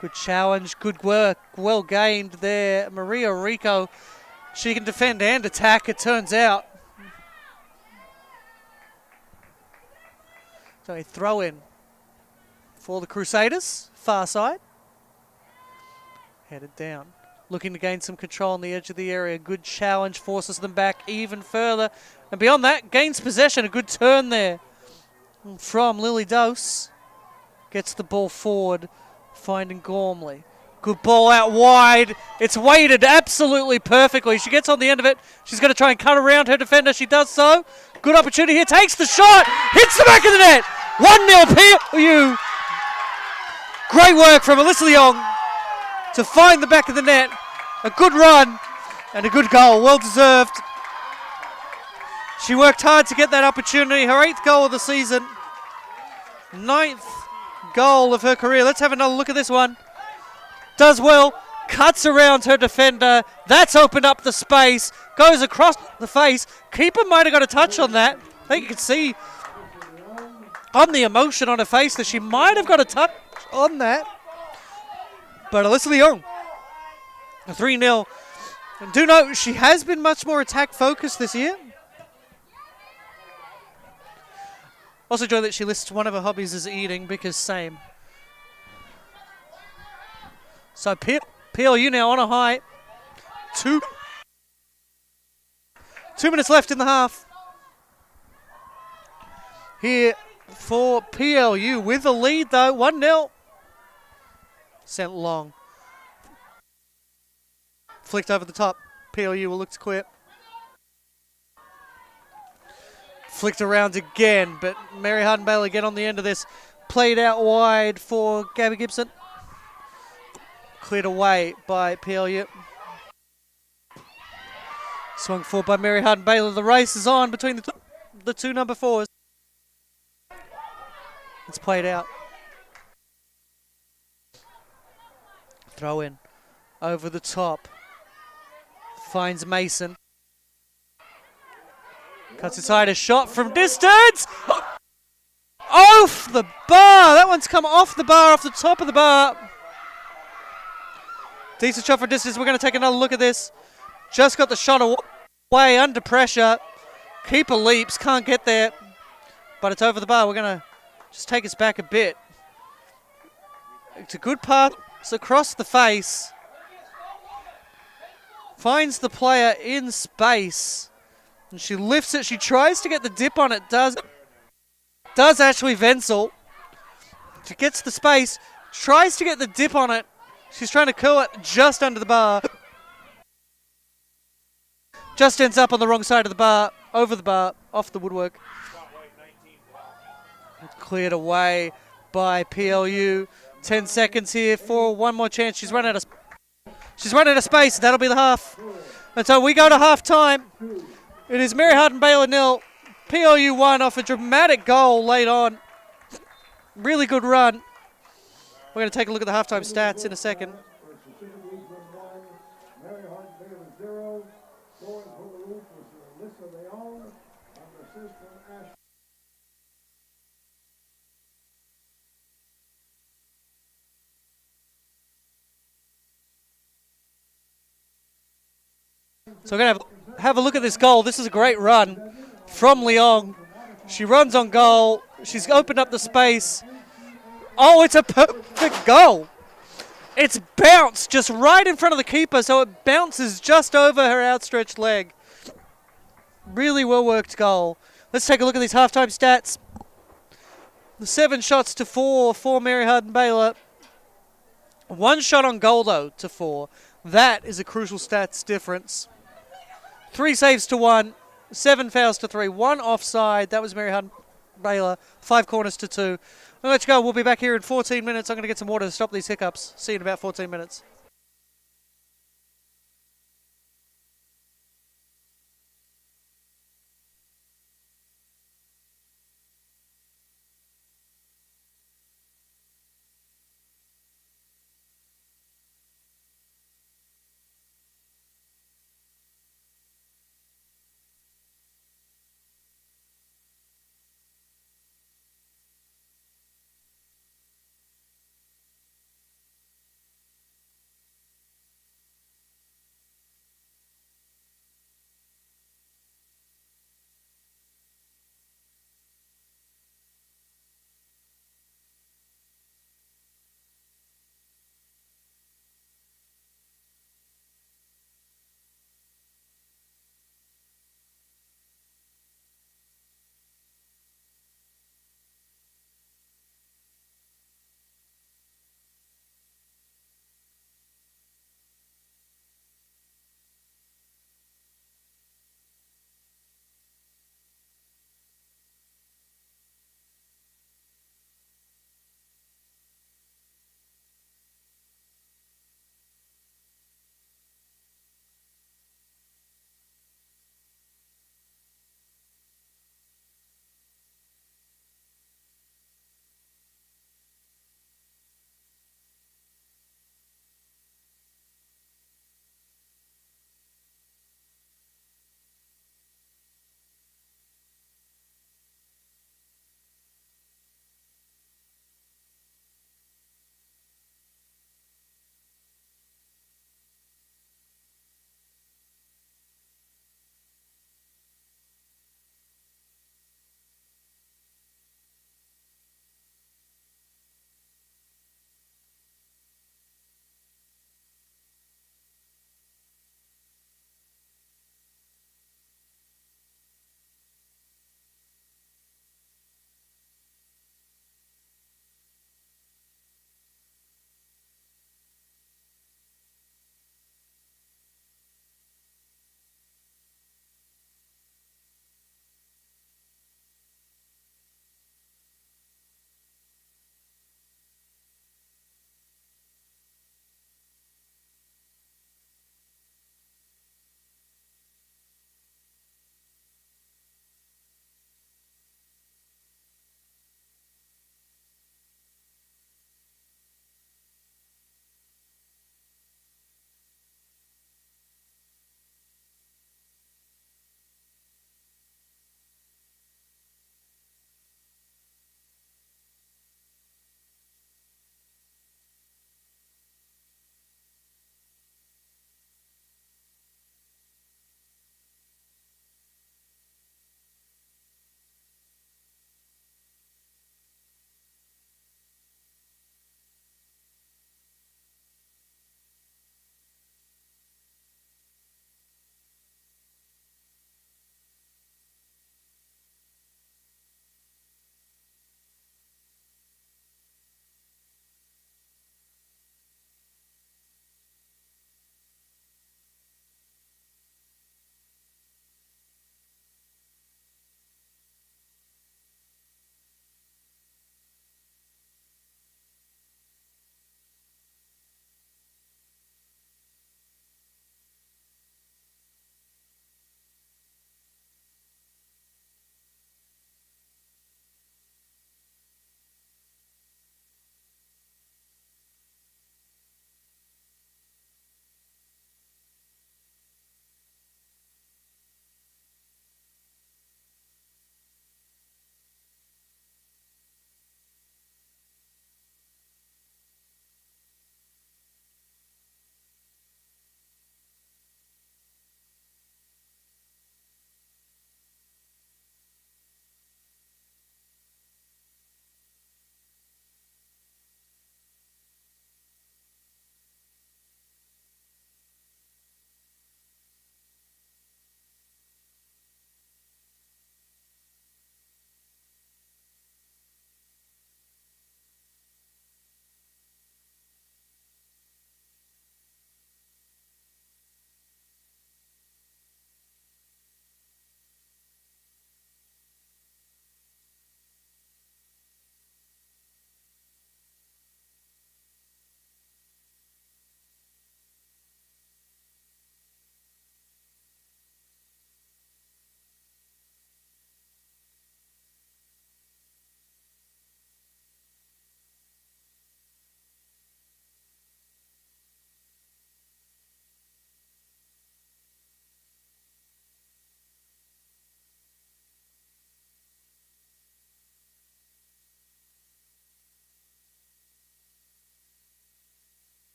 Good challenge, good work, well gained there. Maria Rico, she can defend and attack, it turns out. So a throw in for the Crusaders, far side. Headed down. Looking to gain some control on the edge of the area. Good challenge, forces them back even further. And beyond that, gains possession. A good turn there from Lily Dose. Gets the ball forward, finding Gormley. Good ball out wide. It's weighted absolutely perfectly. She gets on the end of it. She's going to try and cut around her defender. She does so. Good opportunity here. Takes the shot. Hits the back of the net. 1-0 PLU. Great work from Alyssa Leong to find the back of the net. A good run and a good goal. Well deserved. She worked hard to get that opportunity. Her 8th goal of the season. 9th goal of her career. Let's have another look at this one. Does well. Cuts around her defender. That's opened up the space. Goes across the face. Keeper might have got a touch on that. I think you can see on the emotion on her face that she might have got a touch on that. But Alyssa Leong, 3-0. And do note, she has been much more attack-focused this year. Also enjoy that she lists one of her hobbies as eating, because same. So PLU now on a high. 2 minutes left in the half. Here for PLU with the lead though, 1-0. Sent long. Flicked over the top. PLU will look to quit. Flicked around again, but Mary Hardin-Baylor get on the end of this. Played out wide for Gabby Gibson. Cleared away by PLU. Swung forward by Mary Hardin-Baylor. The race is on between the two number 4s. It's played out. Throw in. Over the top. Finds Mason. Cuts inside, a shot from distance! Off the bar! That one's come off the bar, off the top of the bar. Decent shot for distance. We're going to take another look at this. Just got the shot away under pressure. Keeper leaps, can't get there. But it's over the bar. We're going to just take us back a bit. It's a good pass. It's across the face. Finds the player in space. And she lifts it. She tries to get the dip on it. Does Ashley Wenzel. She gets the space. Tries to get the dip on it. She's trying to curl it just under the bar. Just ends up on the wrong side of the bar. Over the bar. Off the woodwork. Cleared away by PLU. 10 seconds here for one more chance. She's run out of space. That'll be the half. And so we go to half time. It is Mary Hardin-Baylor 0. PLU 1 off a dramatic goal late on. Really good run. We're going to take a look at the halftime stats in a second. So we're going to have a look at this goal. This is a great run from Leong. She runs on goal. She's opened up the space. Oh, it's a perfect goal. It's bounced just right in front of the keeper, so it bounces just over her outstretched leg. Really well-worked goal. Let's take a look at these halftime stats. The 7 shots to 4 for Mary Hardin-Baylor. 1 shot on goal, though, to 4. That is a crucial stats difference. 3 saves to 1. 7 fouls to 3. 1 offside. That was Mary Hardin-Baylor. 5 corners to 2. Well, let's go. We'll be back here in 14 minutes. I'm going to get some water to stop these hiccups. See you in about 14 minutes.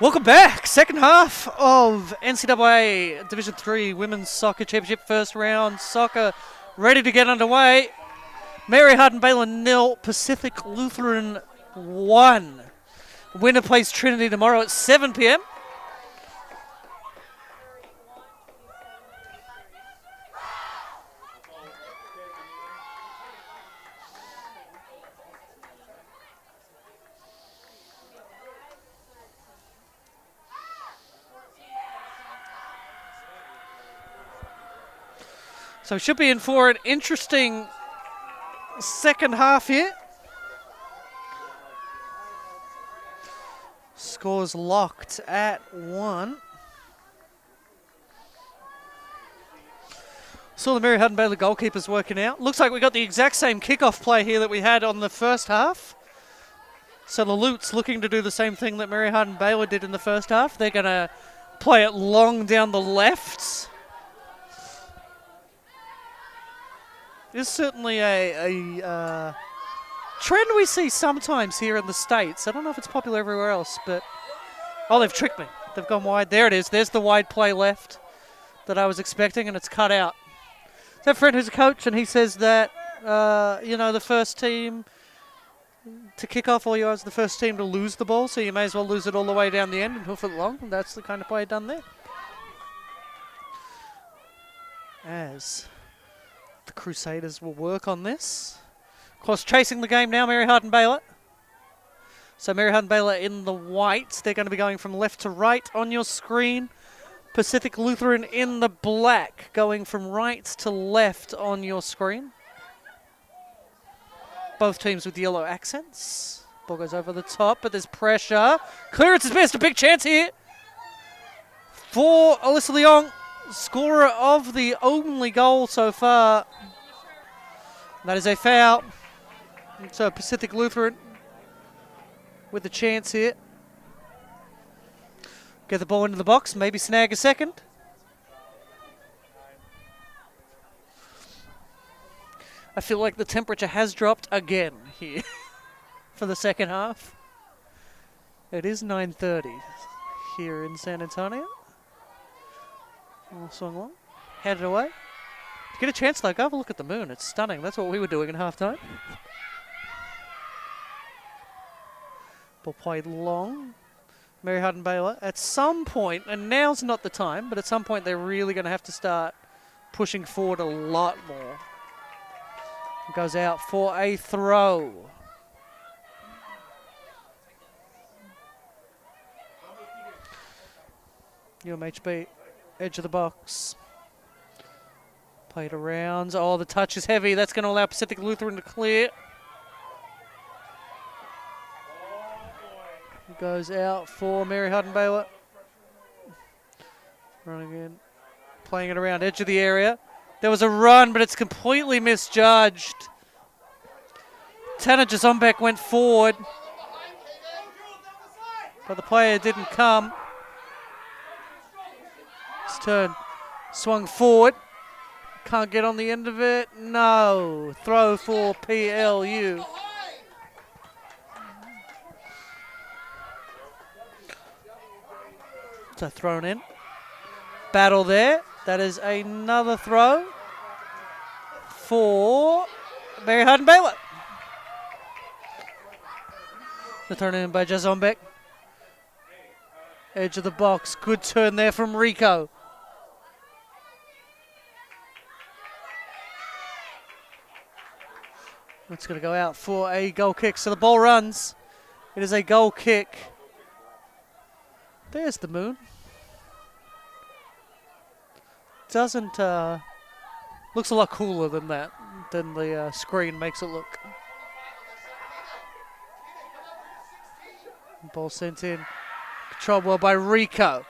Welcome back. Second half of NCAA Division III Women's Soccer Championship first round. Soccer ready to get underway. Mary Hardin-Baylor 0, Pacific Lutheran 1. Winner plays Trinity tomorrow at 7 p.m. So should be in for an interesting second half here. Scores locked at 1. Saw the Mary Hardin-Baylor goalkeepers working out. Looks like we got the exact same kickoff play here that we had on the first half. So the Lutes looking to do the same thing that Mary Hardin-Baylor did in the first half. They're going to play it long down the left. It's certainly a trend we see sometimes here in the States. I don't know if it's popular everywhere else, but... Oh, they've tricked me. They've gone wide. There it is. There's the wide play left that I was expecting, and it's cut out. I have a friend who's a coach, and he says that, the first team to kick off all yards, the first team to lose the ball, so you may as well lose it all the way down the end and hoof it long. And that's the kind of play done there. As the Crusaders will work on this. Of course, chasing the game now, Mary Hardin-Baylor. So Mary Hardin-Baylor in the white. They're going to be going from left to right on your screen. Pacific Lutheran in the black, going from right to left on your screen. Both teams with yellow accents. Ball goes over the top, but there's pressure. Clearance is missed. A big chance here for Alyssa Leong, scorer of the only goal so far. That is a foul. So Pacific Lutheran with a chance here. Get the ball into the box, maybe snag a second. I feel like the temperature has dropped again here for the second half. It is 9:30 here in San Antonio. Swung long, headed away. Get a chance though, go have a look at the moon. It's stunning. That's what we were doing in halftime. Ball played long. Mary Hardin-Baylor at some point, and now's not the time, but at some point they're really going to have to start pushing forward a lot more. Goes out for a throw. UMHB, edge of the box. Played around. Oh, the touch is heavy. That's going to allow Pacific Lutheran to clear. Goes out for Mary Hardin-Baylor. Running in. Playing it around edge of the area. There was a run, but it's completely misjudged. Tanner Jazombek went forward, but the player didn't come. His turn. Swung forward. Can't get on the end of it. No. Throw for PLU. So thrown in. Battle there. That is another throw for Mary Hardin-Baylor. The turn in by Jazombek. Edge of the box. Good turn there from Rico. It's going to go out for a goal kick. So the ball runs. It is a goal kick. There's the moon. Doesn't looks a lot cooler than that, than the screen makes it look. Ball sent in, controlled well by Rico.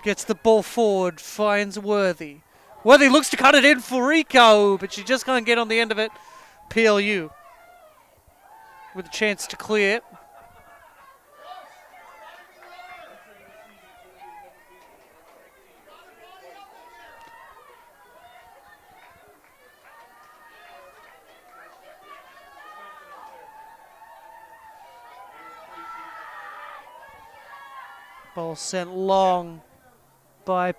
Gets the ball forward, finds Worthy. Worthy looks to cut it in for Rico, but she just can't get on the end of it. PLU with a chance to clear. Ball sent long by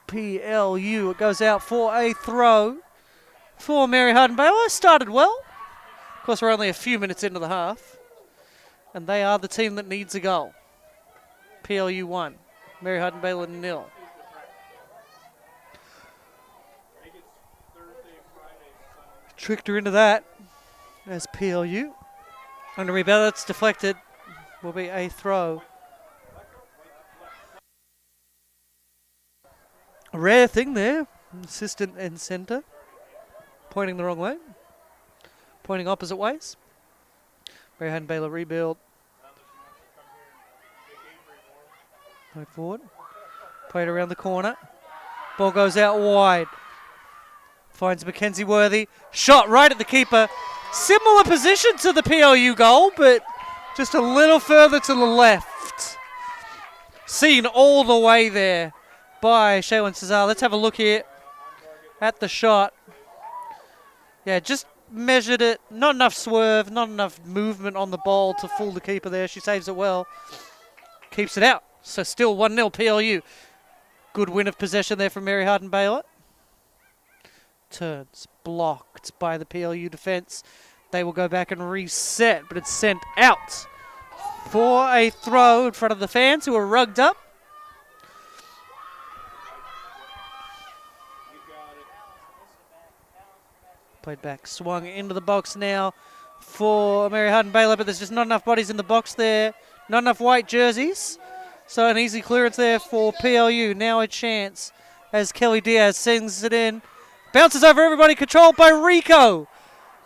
PLU. It goes out for a throw for Mary Hardin-Baylor. Started well. Of course, we're only a few minutes into the half. And they are the team that needs a goal. PLU 1. Mary Hardin-Baylor 0. Tricked her into that as PLU. And the rebound that's deflected will be a throw. A rare thing there. Assistant and centre pointing the wrong way. Pointing opposite ways. Mary Hardin-Baylor rebuild. Play forward. Played around the corner. Ball goes out wide. Finds Mackenzie Worthy. Shot right at the keeper. Similar position to the PLU goal, but just a little further to the left. Seen all the way there by Shaylin Cesar. Let's have a look here at the shot. Yeah, just measured it. Not enough swerve, not enough movement on the ball to fool the keeper there. She saves it well. Keeps it out. So still 1-0 PLU. Good win of possession there from Mary Hardin-Baylor. Turns. Blocked by the PLU defence. They will go back and reset, but it's sent out for a throw in front of the fans who are rugged up. Played back, swung into the box now for Mary Hardin-Baylor, but there's just not enough bodies in the box there. Not enough white jerseys. So an easy clearance there for PLU. Now a chance as Kelly Diaz sends it in. Bounces over everybody, controlled by Rico.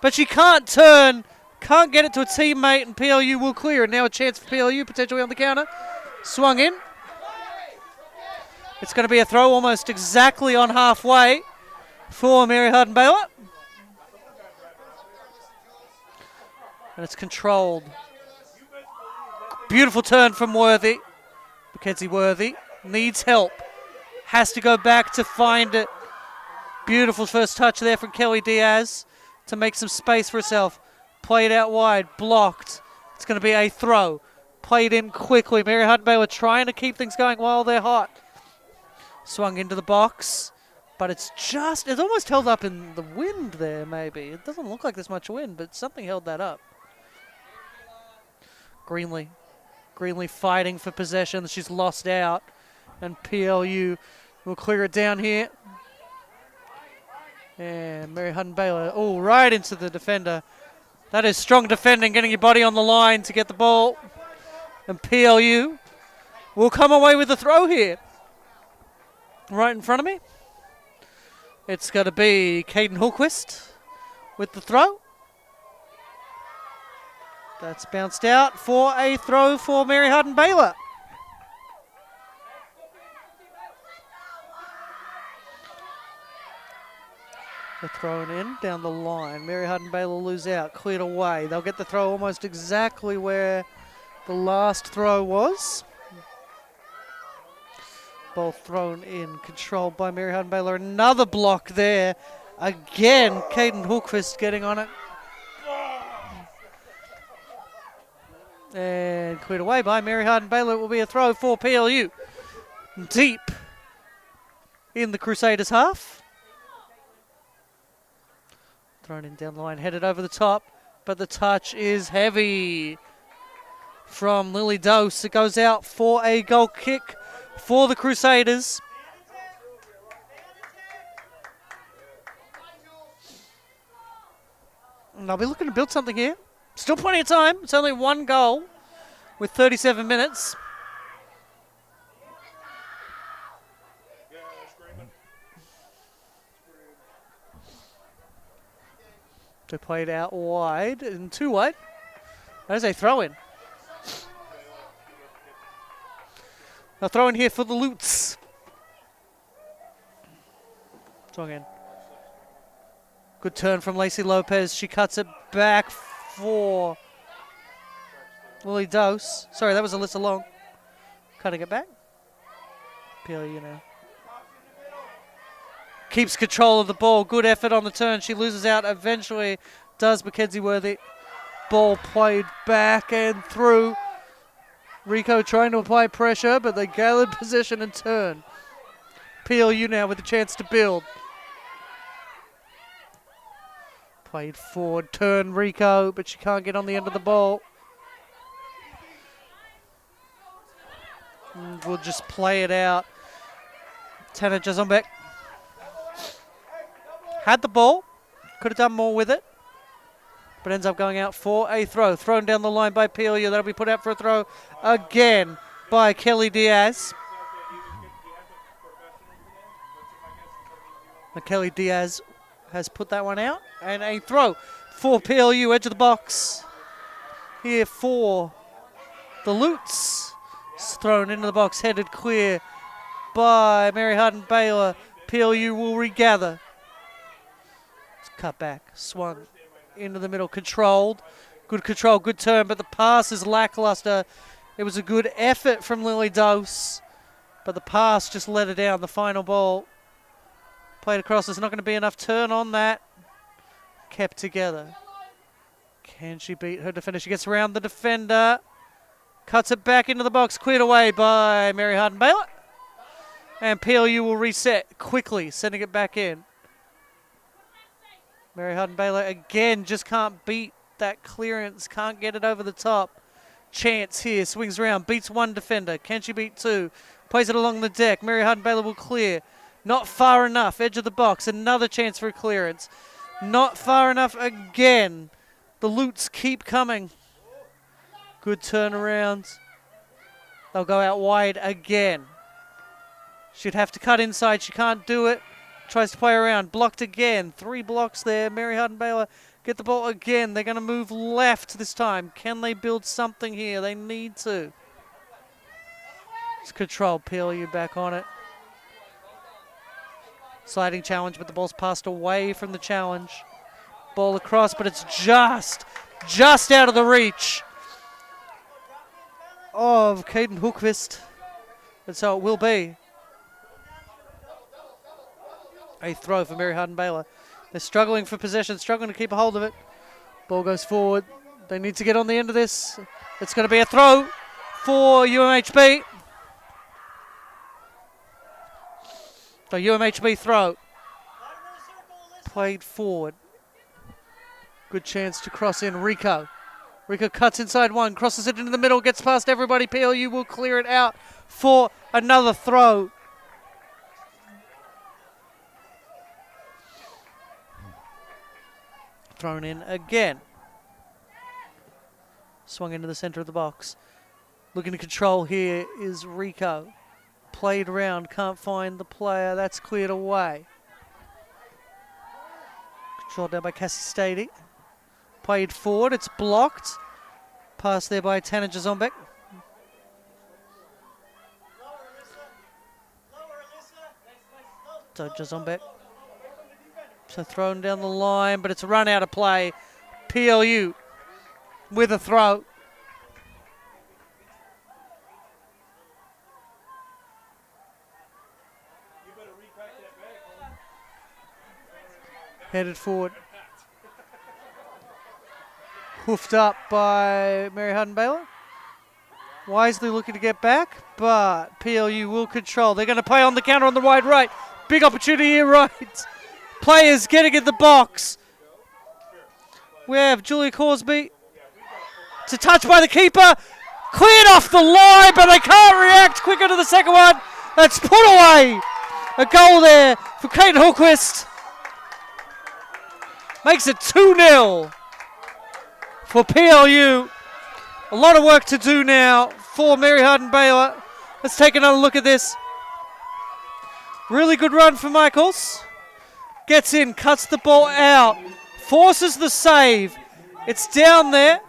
But she can't turn, can't get it to a teammate, and PLU will clear. And now a chance for PLU, potentially on the counter. Swung in. It's going to be a throw almost exactly on halfway for Mary Hardin-Baylor. And it's controlled. Beautiful turn from Worthy. Mackenzie Worthy needs help. Has to go back to find it. Beautiful first touch there from Kelly Diaz to make some space for herself. Played out wide, blocked. It's going to be a throw. Played in quickly. Mary Hardin-Baylor trying to keep things going while they're hot. Swung into the box, but it's almost held up in the wind there, maybe. It doesn't look like there's much wind, but something held that up. Greenlee fighting for possession. She's lost out, and PLU will clear it down here. And Mary Hardin-Baylor, right into the defender. That is strong defending, getting your body on the line to get the ball. And PLU will come away with the throw here. Right in front of me. It's got to be Caden Hulquist with the throw. That's bounced out for a throw for Mary Hardin-Baylor. They're thrown in down the line. Mary Hardin-Baylor lose out, cleared away. They'll get the throw almost exactly where the last throw was. Ball thrown in, controlled by Mary Hardin-Baylor. Another block there. Again, Caden Hulquist getting on it. And cleared away by Mary Hardin-Baylor. It will be a throw for PLU. Deep in the Crusaders half. Thrown in down the line, headed over the top, but the touch is heavy from Lily Dose. It goes out for a goal kick for the Crusaders. And they'll be looking to build something here. Still plenty of time. It's only one goal with 37 minutes. They played out wide and too wide. That is a throw-in. A throw-in here for the Lutes. Swung in. Good turn from Lacey Lopez. She cuts it back for Lily Dose. Sorry, that was Alyssa Long. Cutting it back. PLU now. Keeps control of the ball. Good effort on the turn. She loses out. Eventually does Mackenzie Worthy. Ball played back and through. Rico trying to apply pressure, but they gathered possession and turn. PLU now with a chance to build. Played forward, turn Rico, but she can't get on the end of the ball. And we'll just play it out. Tanner Jazombek had the ball, could have done more with it, but ends up going out for a throw. Thrown down the line by PLU. That'll be put out for a throw again by Kelly Diaz. And Kelly Diaz has put that one out. And a throw for PLU, edge of the box. Here for the Lutes. It's thrown into the box, headed clear by Mary Hardin-Baylor. PLU will regather. It's cut back, swung into the middle, controlled. Good control, good turn, but the pass is lackluster. It was a good effort from Lily Dose, but the pass just let her down. The final ball played across. There's not going to be enough turn on that. Kept together. Can she beat her defender? She gets around the defender. Cuts it back into the box. Cleared away by Mary Hardin-Baylor. And PLU will reset quickly, sending it back in. Mary Hardin-Baylor again just can't beat that clearance. Can't get it over the top. Chance here. Swings around. Beats one defender. Can she beat two? Plays it along the deck. Mary Hardin-Baylor will clear. Not far enough. Edge of the box. Another chance for a clearance. Not far enough again. The Lutes keep coming. Good turnarounds. They'll go out wide again. She'd have to cut inside. She can't do it. Tries to play around. Blocked again. 3 blocks there. Mary Hardin-Baylor get the ball again. They're going to move left this time. Can they build something here? They need to. It's control. PLU back on it. Sliding challenge, but the ball's passed away from the challenge. Ball across, but it's just out of the reach of Caden Hookvist. And so it will be a throw for Mary Hardin-Baylor. They're struggling for possession, struggling to keep a hold of it. Ball goes forward. They need to get on the end of this. It's going to be a throw for UMHB. So UMHB throw. Played forward. Good chance to cross in. Rico. Rico cuts inside one, crosses it into the middle, gets past everybody. PLU will clear it out for another throw. Thrown in again. Swung into the center of the box. Looking to control here is Rico. Played around, can't find the player. That's cleared away. Controlled down by Cassie Stady. Played forward, it's blocked. Pass there by Tanner Jazombek. So Jazombek. So thrown down the line, but it's a run out of play. PLU with a throw. Headed forward. Hoofed up by Mary Hardin-Baylor. Wisely looking to get back, but PLU will control. They're going to play on the counter on the wide right. Big opportunity here, right. Players getting in the box. We have Julia Corsby. It's a touch by the keeper. Cleared off the line, but they can't react quicker to the second one. That's put away. A goal there for Kate Hillquist. Makes it 2-0 for PLU. A lot of work to do now for Mary Hardin-Baylor. Let's take another look at this. Really good run for Michaels. Gets in, cuts the ball out, forces the save. It's down there.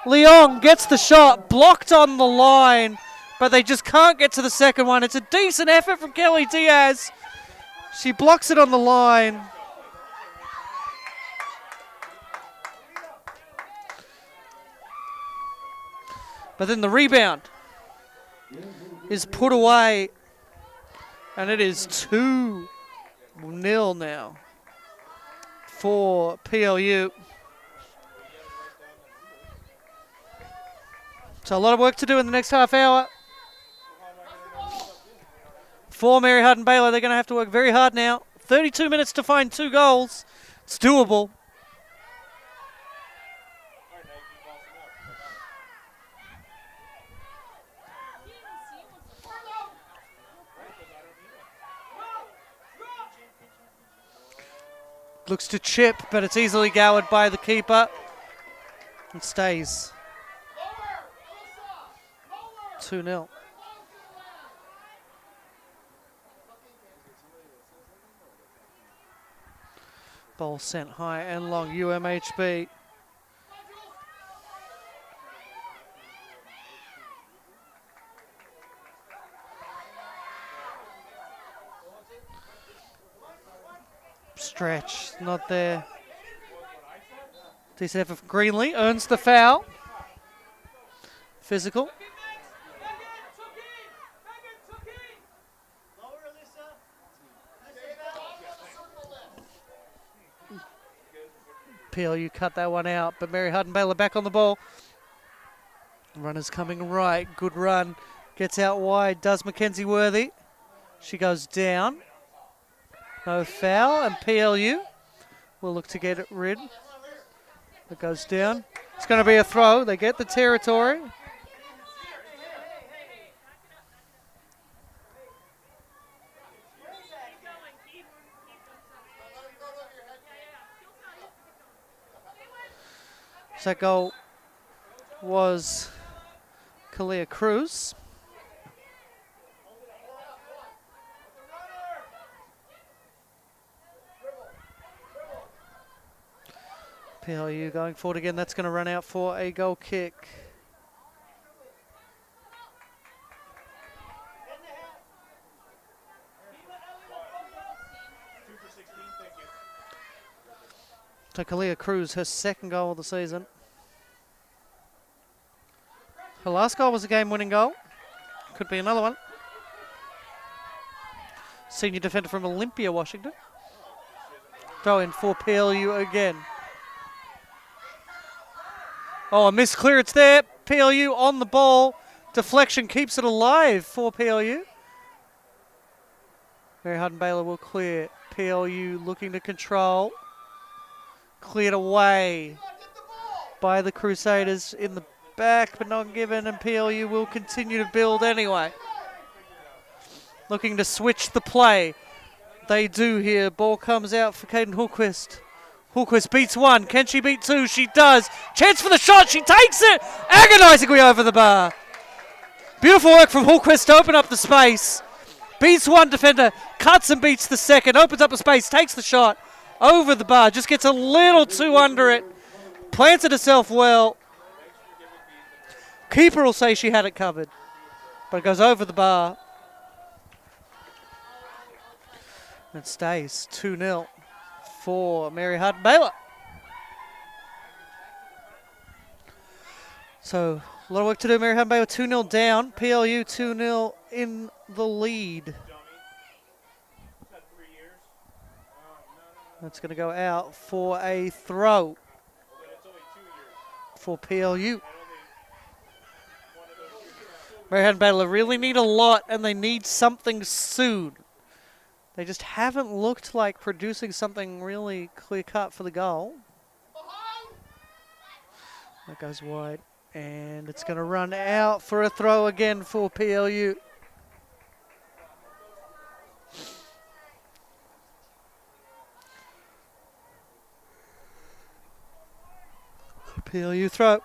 Leong gets the shot, blocked on the line, but they just can't get to the second one. It's a decent effort from Kelly Diaz. She blocks it on the line. But then the rebound is put away, and it is 2-0 now for PLU. So a lot of work to do in the next half hour. For Mary Hardin-Baylor, they're going to have to work very hard now. 32 minutes to find 2 goals. It's doable. Looks to chip, but it's easily gowered by the keeper. And stays. 2-0. Ball sent high and long, UMHB. Stretch, not there. Decent effort from Greenlee, earns the foul. Physical. PLU cut that one out, but Mary Hardin-Baylor back on the ball. Runner's coming right, good run. Gets out wide, does Mackenzie Worthy. She goes down. No foul, and PLU will look to get it rid. It goes down. It's going to be a throw. They get the territory. So that goal was Kalia Cruz. PLU going forward again. That's going to run out for a goal kick. So Kalia Cruz, her second goal of the season. Her last goal was a game-winning goal. Could be another one. Senior defender from Olympia, Washington. Throw in for PLU again. Oh, a missed clearance there. PLU on the ball. Deflection keeps it alive for PLU. Mary Hardin-Baylor will clear. PLU looking to control. Cleared away by the Crusaders in the back, but not given, and PLU will continue to build anyway. Looking to switch the play. They do here. Ball comes out for Caden Hulquist. Hulquist beats one. Can she beat two? She does. Chance for the shot. She takes it. Agonizingly over the bar. Beautiful work from Hulquist to open up the space. Beats one defender. Cuts and beats the second. Opens up the space. Takes the shot. Over the bar. Just gets a little too under it. Planted herself well. Keeper will say she had it covered. But it goes over the bar. It stays 2-0 for Mary Hardin-Baylor. So, a lot of work to do. Mary Hardin-Baylor 2-0 down. PLU 2-0 in the lead. That's going to go out for a throw for PLU. Mary Hardin-Baylor really need a lot, and they need something soon. They just haven't looked like producing something really clear-cut for the goal. That goes wide, and it's going to run out for a throw again for PLU. PLU throw.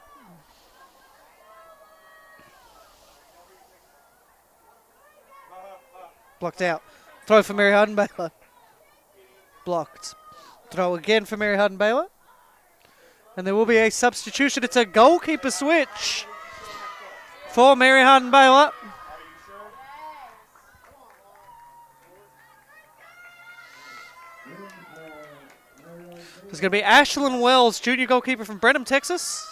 Blocked out. Throw for Mary Hardin-Baylor. Blocked. Throw again for Mary Hardin-Baylor. And there will be a substitution. It's a goalkeeper switch for Mary Hardin-Baylor. There's going to be Ashlyn Wells, junior goalkeeper from Brenham, Texas.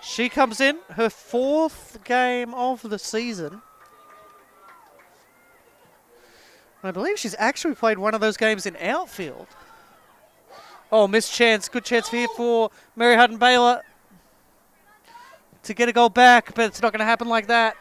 She comes in, her 4th game of the season. I believe she's actually played one of those games in outfield. Oh, missed chance. Good chance here for Mary Hardin-Baylor. to get a goal back, but it's not going to happen like that.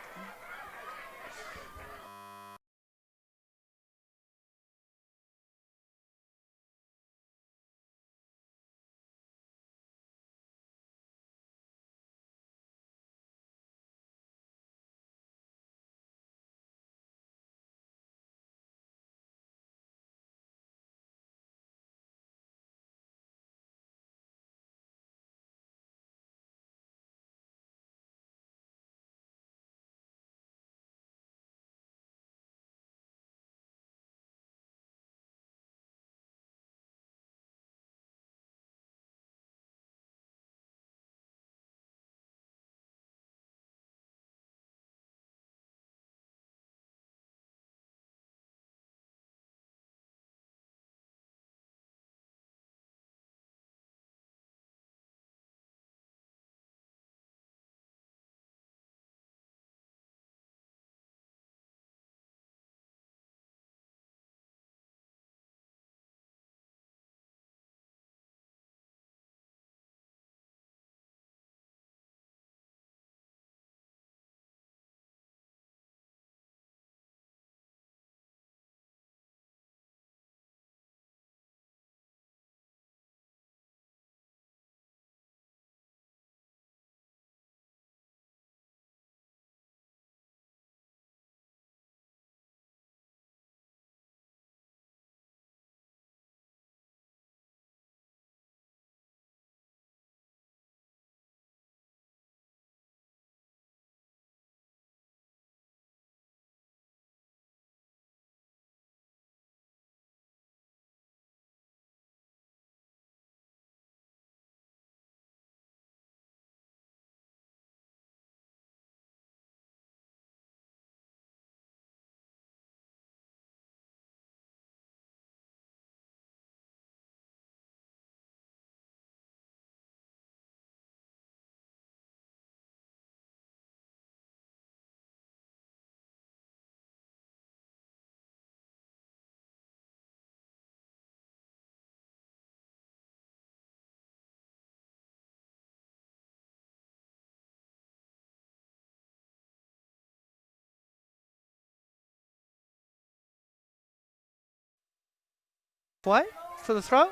Way for the throw.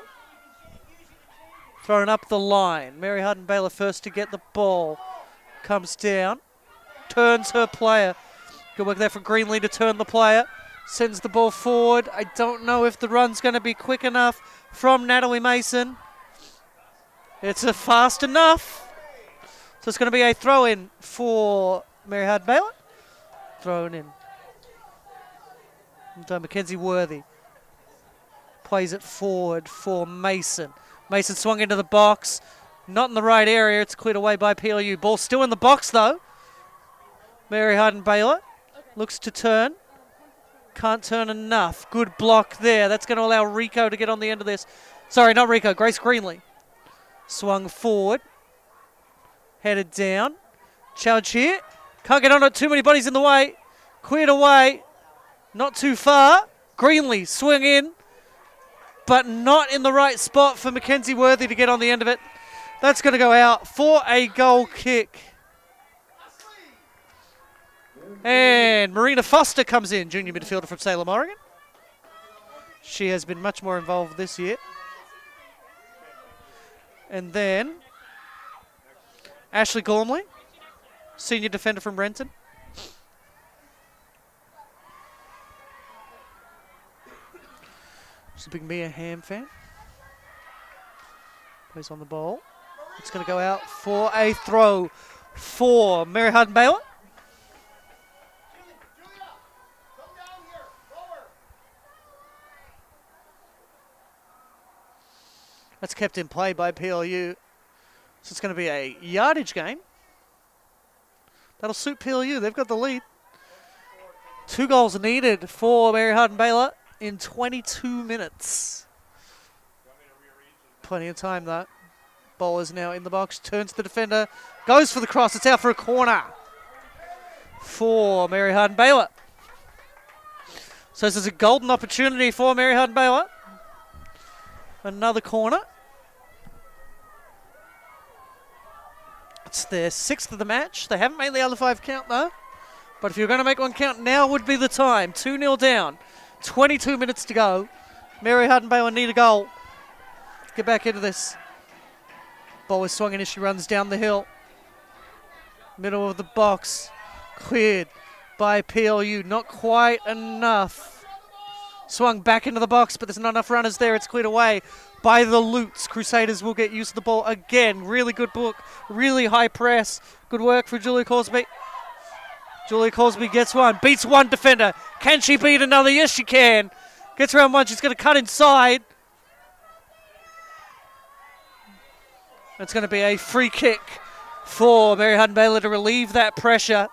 Thrown up the line. Mary Hardin-Baylor first to get the ball. Comes down. Turns her player. Good work there from Greenlee to turn the player. Sends the ball forward. I don't know if the run's going to be quick enough from Natalie Mason. It's fast enough. So it's going to be a throw-in for Mary Hardin-Baylor. Thrown in. And Mackenzie Worthy plays it forward for Mason. Mason swung into the box. Not in the right area. It's cleared away by PLU. Ball still in the box, though. Mary Hardin-Baylor looks to turn. Can't turn enough. Good block there. That's going to allow Rico to get on the end of this. Sorry, not Rico. Grace Greenlee. Swung forward. Headed down. Challenge here. Can't get on it. Too many bodies in the way. Cleared away. Not too far. Greenlee swing in. But not in the right spot for Mackenzie Worthy to get on the end of it. That's going to go out for a goal kick. And Marina Foster comes in, junior midfielder from Salem, Oregon. She has been much more involved this year. And then Ashley Gormley, senior defender from Renton. She's a big Mia Hamm fan. Plays on the ball. It's going to go out for a throw for Mary Hardin-Baylor. That's kept in play by PLU. So it's going to be a yardage game. That'll suit PLU. They've got the lead. 2 goals needed for Mary Hardin-Baylor in 22 minutes. Plenty of time, though. Ball is now in the box. Turns to the defender. Goes for the cross. It's out for a corner for Mary Hardin-Baylor. So this is a golden opportunity for Mary Hardin-Baylor. Another corner. It's their 6th of the match. They haven't made the other 5 count, though. But if you're going to make one count, now would be the time. 2-0 down. 22 minutes to go. Mary Hardin-Baylor need a goal. Get back into this. Ball is swung in as she runs down the hill. Middle of the box. Cleared by PLU. Not quite enough. Swung back into the box, but there's not enough runners there. It's cleared away by the Lutes. Crusaders will get used to the ball again. Really good book. Really high press. Good work for Julia Cosby. Julia Cosby gets one. Beats one defender. Can she beat another? Yes, she can. Gets around one. She's going to cut inside. It's going to be a free kick for Mary Hardin-Baylor to relieve that pressure.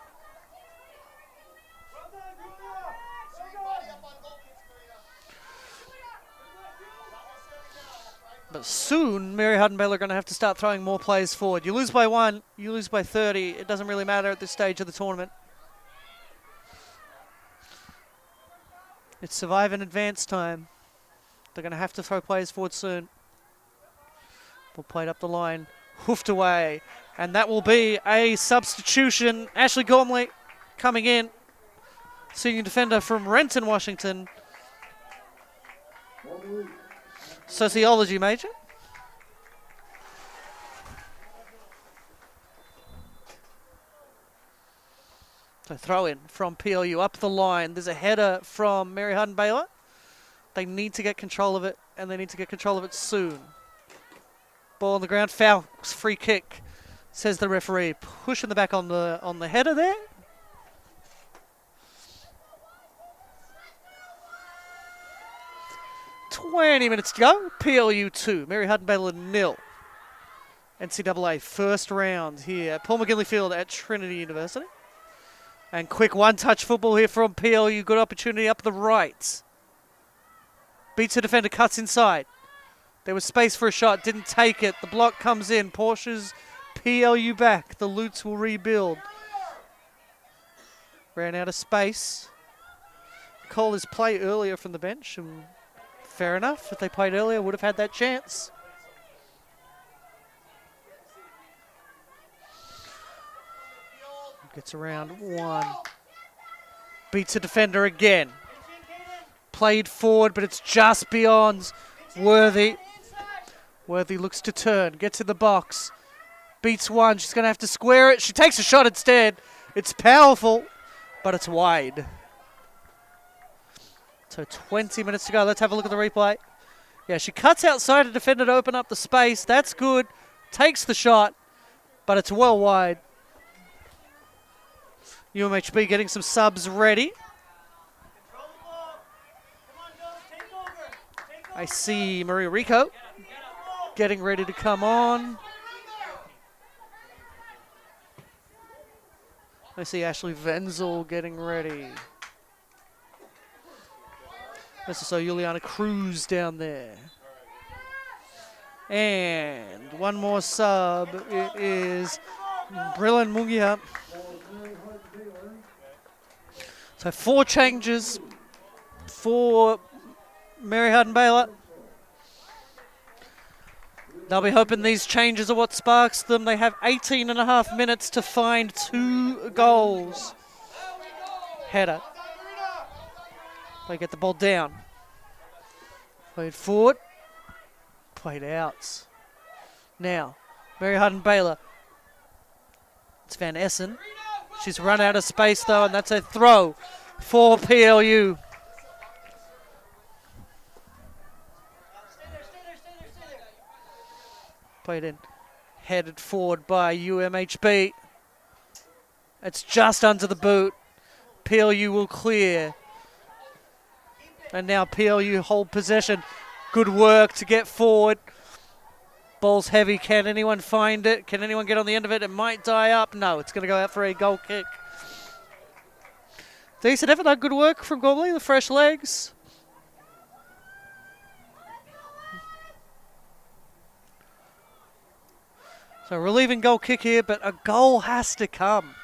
But soon, Mary Hardin-Baylor are going to have to start throwing more players forward. You lose by 1, you lose by 30. It doesn't really matter at this stage of the tournament. It's survive and advance time. They're going to have to throw players forward soon. Ball played up the line, hoofed away, and that will be a substitution. Ashley Gormley coming in, senior defender from Renton, Washington. Sociology major. So throw in from PLU up the line. There's a header from Mary Hardin-Baylor. They need to get control of it, and they need to get control of it soon. Ball on the ground, foul, free kick, says the referee. Pushing the back on the header there. $20 minutes to go. PLU 2, Mary Hardin-Baylor 0. NCAA first round here at Paul McGinley Field at Trinity University. And quick one-touch football here from PLU. Good opportunity up the right. Beats the defender, cuts inside. There was space for a shot, didn't take it. The block comes in, Porsche's PLU back. The Lutes will rebuild. Ran out of space. Call his play earlier from the bench, and fair enough. If they played earlier, would have had that chance. Gets around one. Beats a defender again. Played forward, but it's just beyond Worthy. Worthy looks to turn, gets in the box. Beats one, she's going to have to square it. She takes a shot instead. It's powerful, but it's wide. So 20 minutes to go. Let's have a look at the replay. Yeah, she cuts outside a defender to open up the space. That's good. Takes the shot, but it's well wide. UMHB getting some subs ready. I see Maria Rico getting ready to come on. I see Ashley Wenzel getting ready. This is so Juliana Cruz down there. And one more sub. It is Brilliant Mungia. So 4 changes for Mary Hardin-Baylor. They'll be hoping these changes are what sparks them. They have 18 and a half minutes to find 2 goals. Header. They get the ball down. Played forward. Played out. Now, Mary Hardin-Baylor. It's Van Essen. She's run out of space though, and that's a throw for PLU. Played in. Headed forward by UMHB. It's just under the boot. PLU will clear. And now PLU hold possession. Good work to get forward. Ball's heavy. Can anyone find it? Can anyone get on the end of it? It might die up. No, it's going to go out for a goal kick. Decent effort. That good work from Gormley. The fresh legs. So relieving goal kick here, but a goal has to come.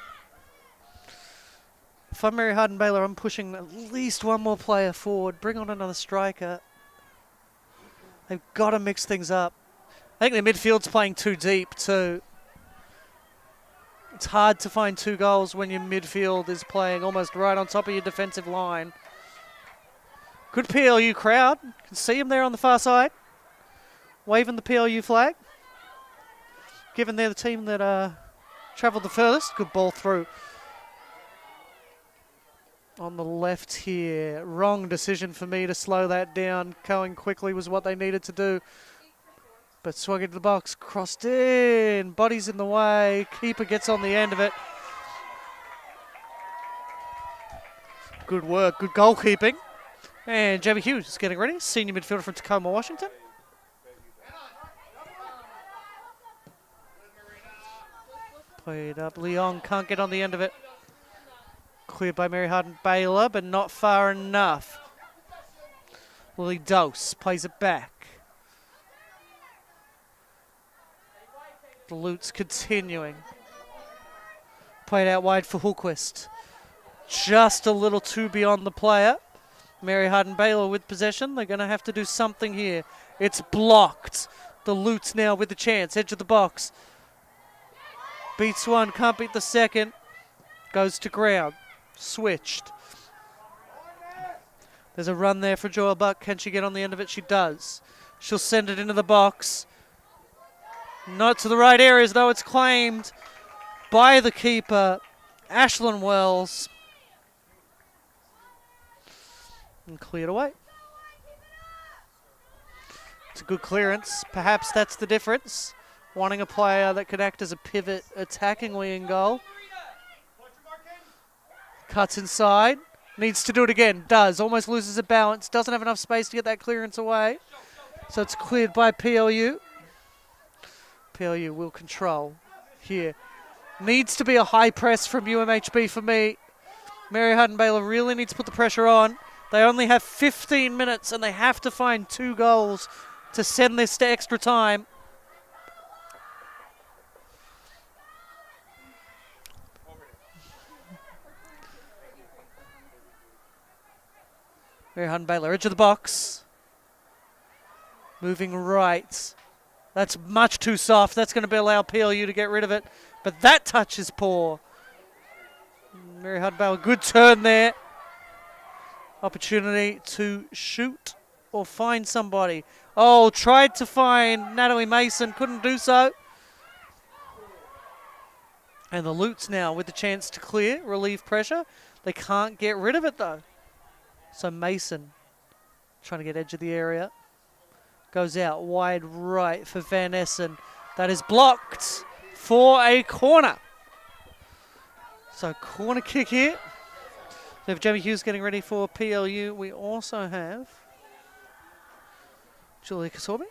If I'm Mary Hardin-Baylor, I'm pushing at least one more player forward. Bring on another striker. They've got to mix things up. I think their midfield's playing too deep too. It's hard to find 2 goals when your midfield is playing almost right on top of your defensive line. Good PLU crowd. You can see them there on the far side, waving the PLU flag. Given they're the team that travelled the furthest. Good ball through. On the left here. Wrong decision for me to slow that down. Going quickly was what they needed to do. But swung into the box. Crossed in. Body's in the way. Keeper gets on the end of it. Good work. Good goalkeeping. And Jamie Hughes is getting ready. Senior midfielder from Tacoma, Washington. Played up. Leon can't get on the end of it. Cleared by Mary Hardin-Baylor, but not far enough. Lily Dose plays it back. The Lutes continuing. Played out wide for Hulquist. Just a little too beyond the player. Mary Hardin-Baylor with possession. They're going to have to do something here. It's blocked. The Lutes now with the chance. Edge of the box. Beats one, can't beat the second. Goes to ground. Switched. There's a run there for Joel Buck. Can she get on the end of it? She does. She'll send it into the box. Not to the right areas, though. It's claimed by the keeper, Ashlyn Wells. And cleared away. It's a good clearance. Perhaps that's the difference. Wanting a player that could act as a pivot attackingly in goal. Cuts inside. Needs to do it again. Does. Almost loses a balance. Doesn't have enough space to get that clearance away. So it's cleared by PLU. PLU will control here. Needs to be a high press from UMHB for me. Mary Hardin-Baylor really needs to put the pressure on. They only have 15 minutes and they have to find 2 goals to send this to extra time. Mary Hardin-Baylor, edge of the box. Moving right. That's much too soft. That's going to allow PLU to get rid of it. But that touch is poor. Mary Hardin-Baylor, good turn there. Opportunity to shoot or find somebody. Oh, tried to find Natalie Mason. Couldn't do so. And the Lutes now with the chance to clear, relieve pressure. They can't get rid of it, though. So Mason trying to get edge of the area. Goes out wide right for Van Essen. That is blocked for a corner. So corner kick here. We have Jamie Hughes getting ready for PLU. We also have Julia Cosby.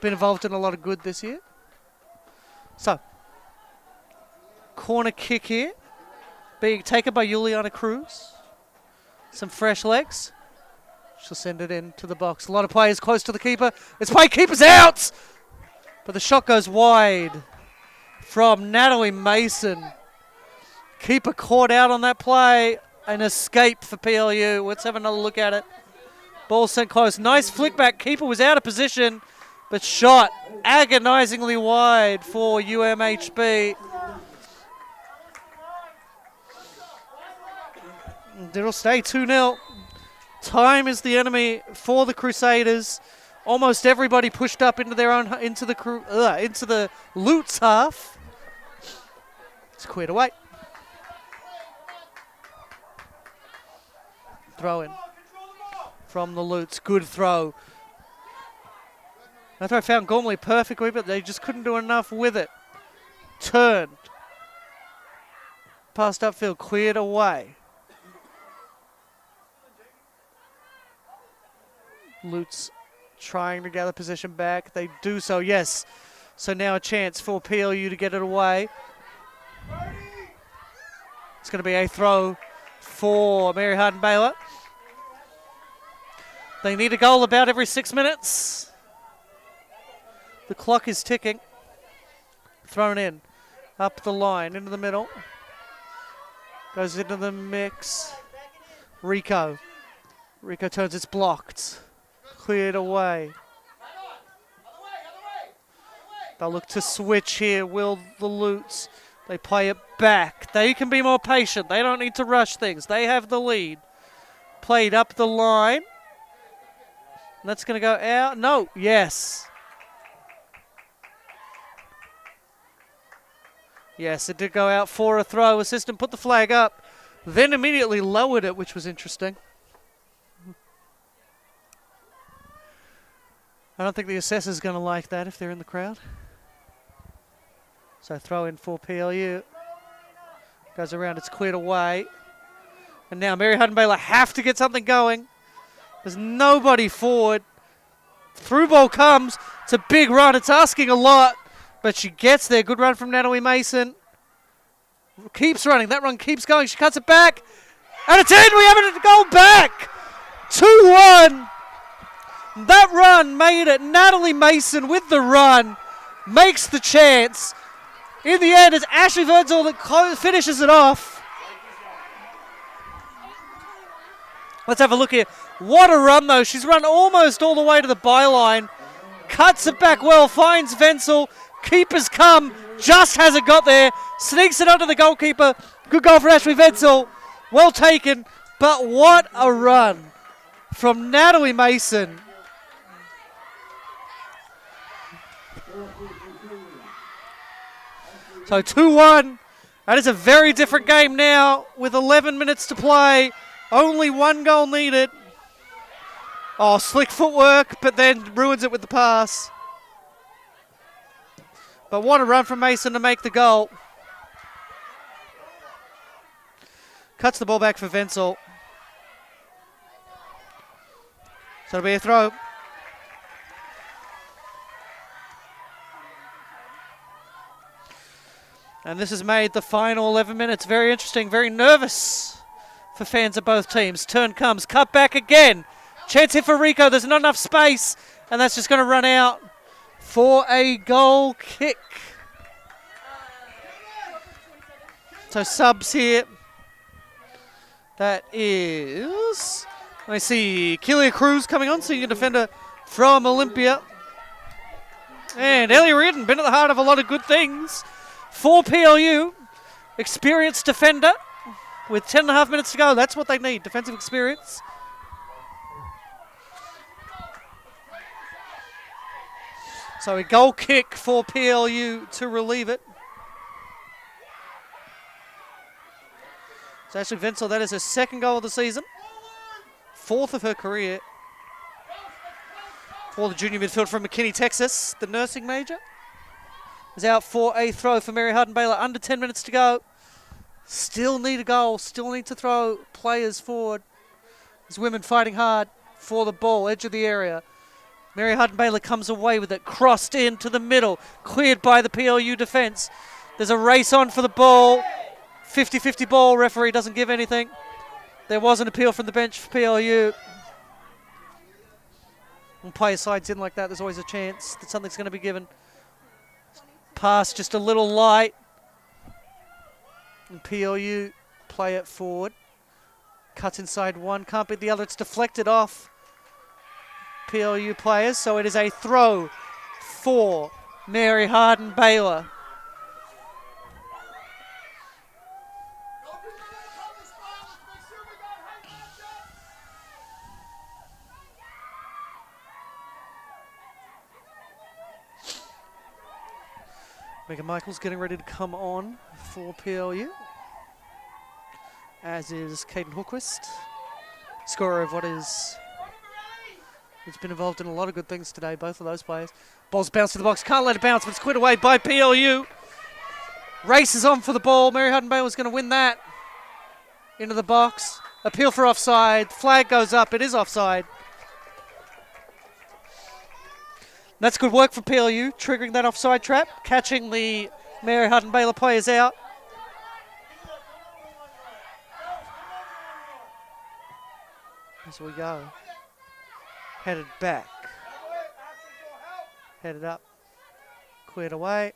Been involved in a lot of good this year. So, corner kick here. Being taken by Juliana Cruz. Some fresh legs. She'll send it into the box. A lot of players close to the keeper. It's play, keeper's out! But the shot goes wide from Natalie Mason. Keeper caught out on that play. An escape for PLU. Let's have another look at it. Ball sent close. Nice flick back. Keeper was out of position, but shot agonizingly wide for UMHB. It'll stay 2-0. Time is the enemy for the Crusaders. Almost everybody pushed up into their own into the Lutes half. It's cleared away. Throw in from the Lutes. Good throw. That throw found Gormley perfectly, but they just couldn't do enough with it. Turned. Passed upfield, cleared away. Lutes trying to gather position back. They do so, yes. So now a chance for PLU to get it away. It's going to be a throw for Mary Hardin-Baylor. They need a goal about every 6 minutes. The clock is ticking. Thrown in. Up the line, into the middle. Goes into the mix. Rico. Rico turns, it's blocked. Cleared away. They'll look to switch here, will the Lutes. They play it back. They can be more patient. They don't need to rush things. They have the lead. Played up the line. And that's going to go out. No, yes. Yes, it did go out for a throw. Assistant put the flag up, then immediately lowered it, which was interesting. I don't think the assessor's going to like that if they're in the crowd. So throw in for PLU. Goes around, it's cleared away. And now Mary Hardin-Baylor have to get something going. There's nobody forward. Through ball comes. It's a big run. It's asking a lot. But she gets there. Good run from Natalie Mason. Keeps running. That run keeps going. She cuts it back. And it's in. We have it to go back. 2-1. That run made it. Natalie Mason with the run. Makes the chance. In the end, it's Ashley Virgil that finishes it off. Let's have a look here. What a run, though. She's run almost all the way to the byline. Cuts it back well. Finds Wenzel. Keeper's come. Just hasn't got there. Sneaks it under the goalkeeper. Good goal for Ashley Wenzel. Well taken. But what a run from Natalie Mason. So 2-1. That is a very different game now with 11 minutes to play. Only one goal needed. Oh, slick footwork, but then ruins it with the pass. But what a run from Mason to make the goal. Cuts the ball back for Wenzel. So it'll be a throw. And this has made the final 11 minutes very interesting, very nervous for fans of both teams. Turn comes, cut back again. Chance here for Rico. There's not enough space, and that's just going to run out for a goal kick. So subs here. That is, I see Keelia Cruz coming on, senior defender from Olympia. And Ellie Reardon, been at the heart of a lot of good things for PLU. Experienced defender with 10.5 minutes to go. That's what they need, defensive experience. So a goal kick for PLU to relieve it. So Ashley Wenzel, that is her second goal of the season. Fourth of her career. For the junior midfield from McKinney, Texas, the nursing major. Is out for a throw for Mary Hardin-Baylor. Under 10 minutes to go. Still need a goal. Still need to throw players forward. There's women fighting hard for the ball. Edge of the area. Mary Hardin-Baylor comes away with it. Crossed into the middle. Cleared by the PLU defence. There's a race on for the ball. 50-50 ball. Referee doesn't give anything. There was an appeal from the bench for PLU. When player sides in like that, there's always a chance that something's going to be given. Pass just a little light. And PLU play it forward. Cuts inside one, can't beat the other. It's deflected off PLU players, so it is a throw for Mary Hardin-Baylor. Megan Michaels getting ready to come on for PLU, as is Caden Hooquist, scorer of what is, it's been involved in a lot of good things today, both of those players. Ball's bounced to the box, can't let it bounce, but it's cleared away by PLU. Races on for the ball. Mary Hardin-Baylor is going to win that. Into the box. Appeal for offside. Flag goes up. It is offside. That's good work for PLU, triggering that offside trap, catching the Mary Hardin-Baylor players out. As we go. Headed back. Headed up. Cleared away.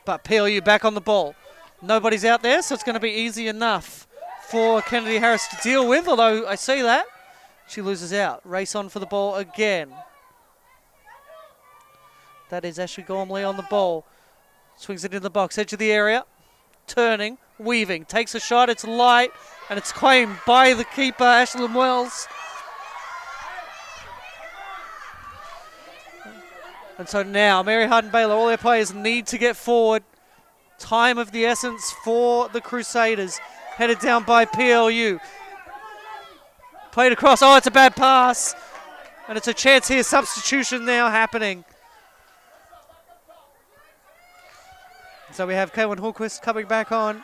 But PLU back on the ball. Nobody's out there, so it's going to be easy enough for Kennedy Harris to deal with, although I see that. She loses out. Race on for the ball again. That is Ashley Gormley on the ball. Swings it in the box, edge of the area. Turning, weaving, takes a shot, it's light, and it's claimed by the keeper, Ashlyn Wells. And so now, Mary Hardin-Baylor, all their players need to get forward. Time of the essence for the Crusaders. Headed down by PLU. Played across, oh, it's a bad pass. And it's a chance here, substitution now happening. So we have Kaylin Hallquist coming back on.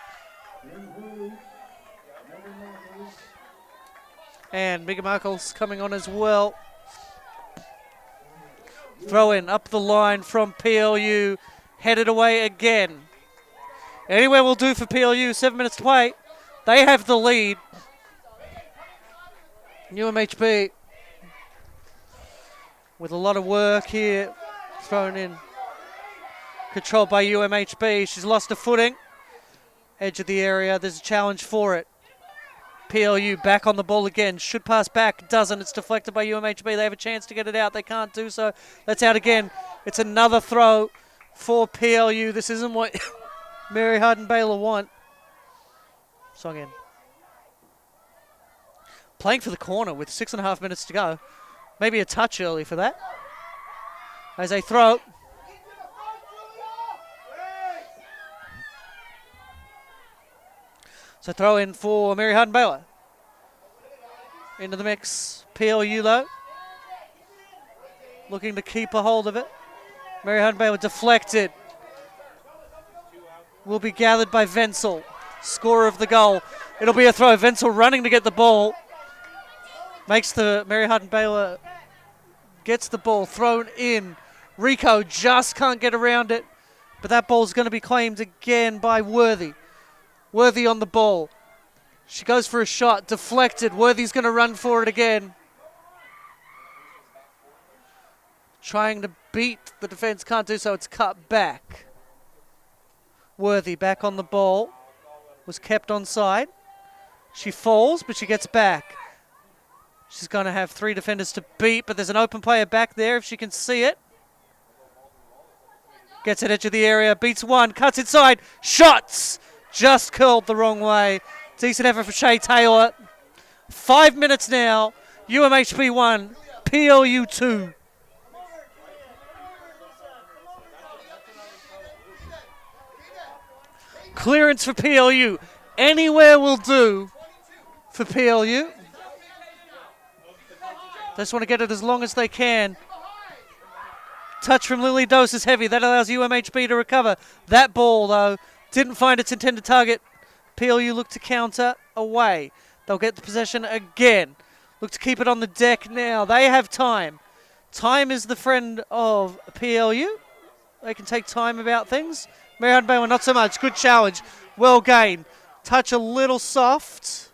And Megan Markles coming on as well. Throw in up the line from PLU. Headed away again. Anywhere will do for PLU. 7 minutes to play. They have the lead. UMHB with a lot of work here thrown in. Controlled by UMHB. She's lost her footing. Edge of the area. There's a challenge for it. PLU back on the ball again. Should pass back. Doesn't. It's deflected by UMHB. They have a chance to get it out. They can't do so. That's out again. It's another throw for PLU. This isn't what Mary Hardin-Baylor want. Song in. Playing for the corner with 6.5 minutes to go. Maybe a touch early for that. As they throw. So throw in for Mary Hardin-Baylor. Into the mix. PLU though. Looking to keep a hold of it. Mary Hardin-Baylor deflected. Will be gathered by Wenzel. Scorer of the goal. It'll be a throw. Wenzel running to get the ball. Makes the Mary Hardin-Baylor. Gets the ball thrown in. Rico just can't get around it. But that ball's going to be claimed again by Worthy. Worthy on the ball. She goes for a shot. Deflected. Worthy's going to run for it again. Trying to beat the defense. Can't do so. It's cut back. Worthy back on the ball. Was kept onside. She falls, but she gets back. She's going to have 3 defenders to beat, but there's an open player back there if she can see it. Gets it edge of the area. Beats one. Cuts inside. Shots! Just curled the wrong way. Decent effort for Shay Taylor. 5 minutes now. UMHB 1. PLU 2. Clearance for PLU. Anywhere will do for PLU. They just want to get it as long as they can. Touch from Lily Dose is heavy. That allows UMHB to recover. That ball, though, didn't find its intended target. PLU look to counter away. They'll get the possession again. Look to keep it on the deck now. They have time. Time is the friend of PLU. They can take time about things. Mary Hardin-Baylor, not so much. Good challenge. Well gained. Touch a little soft,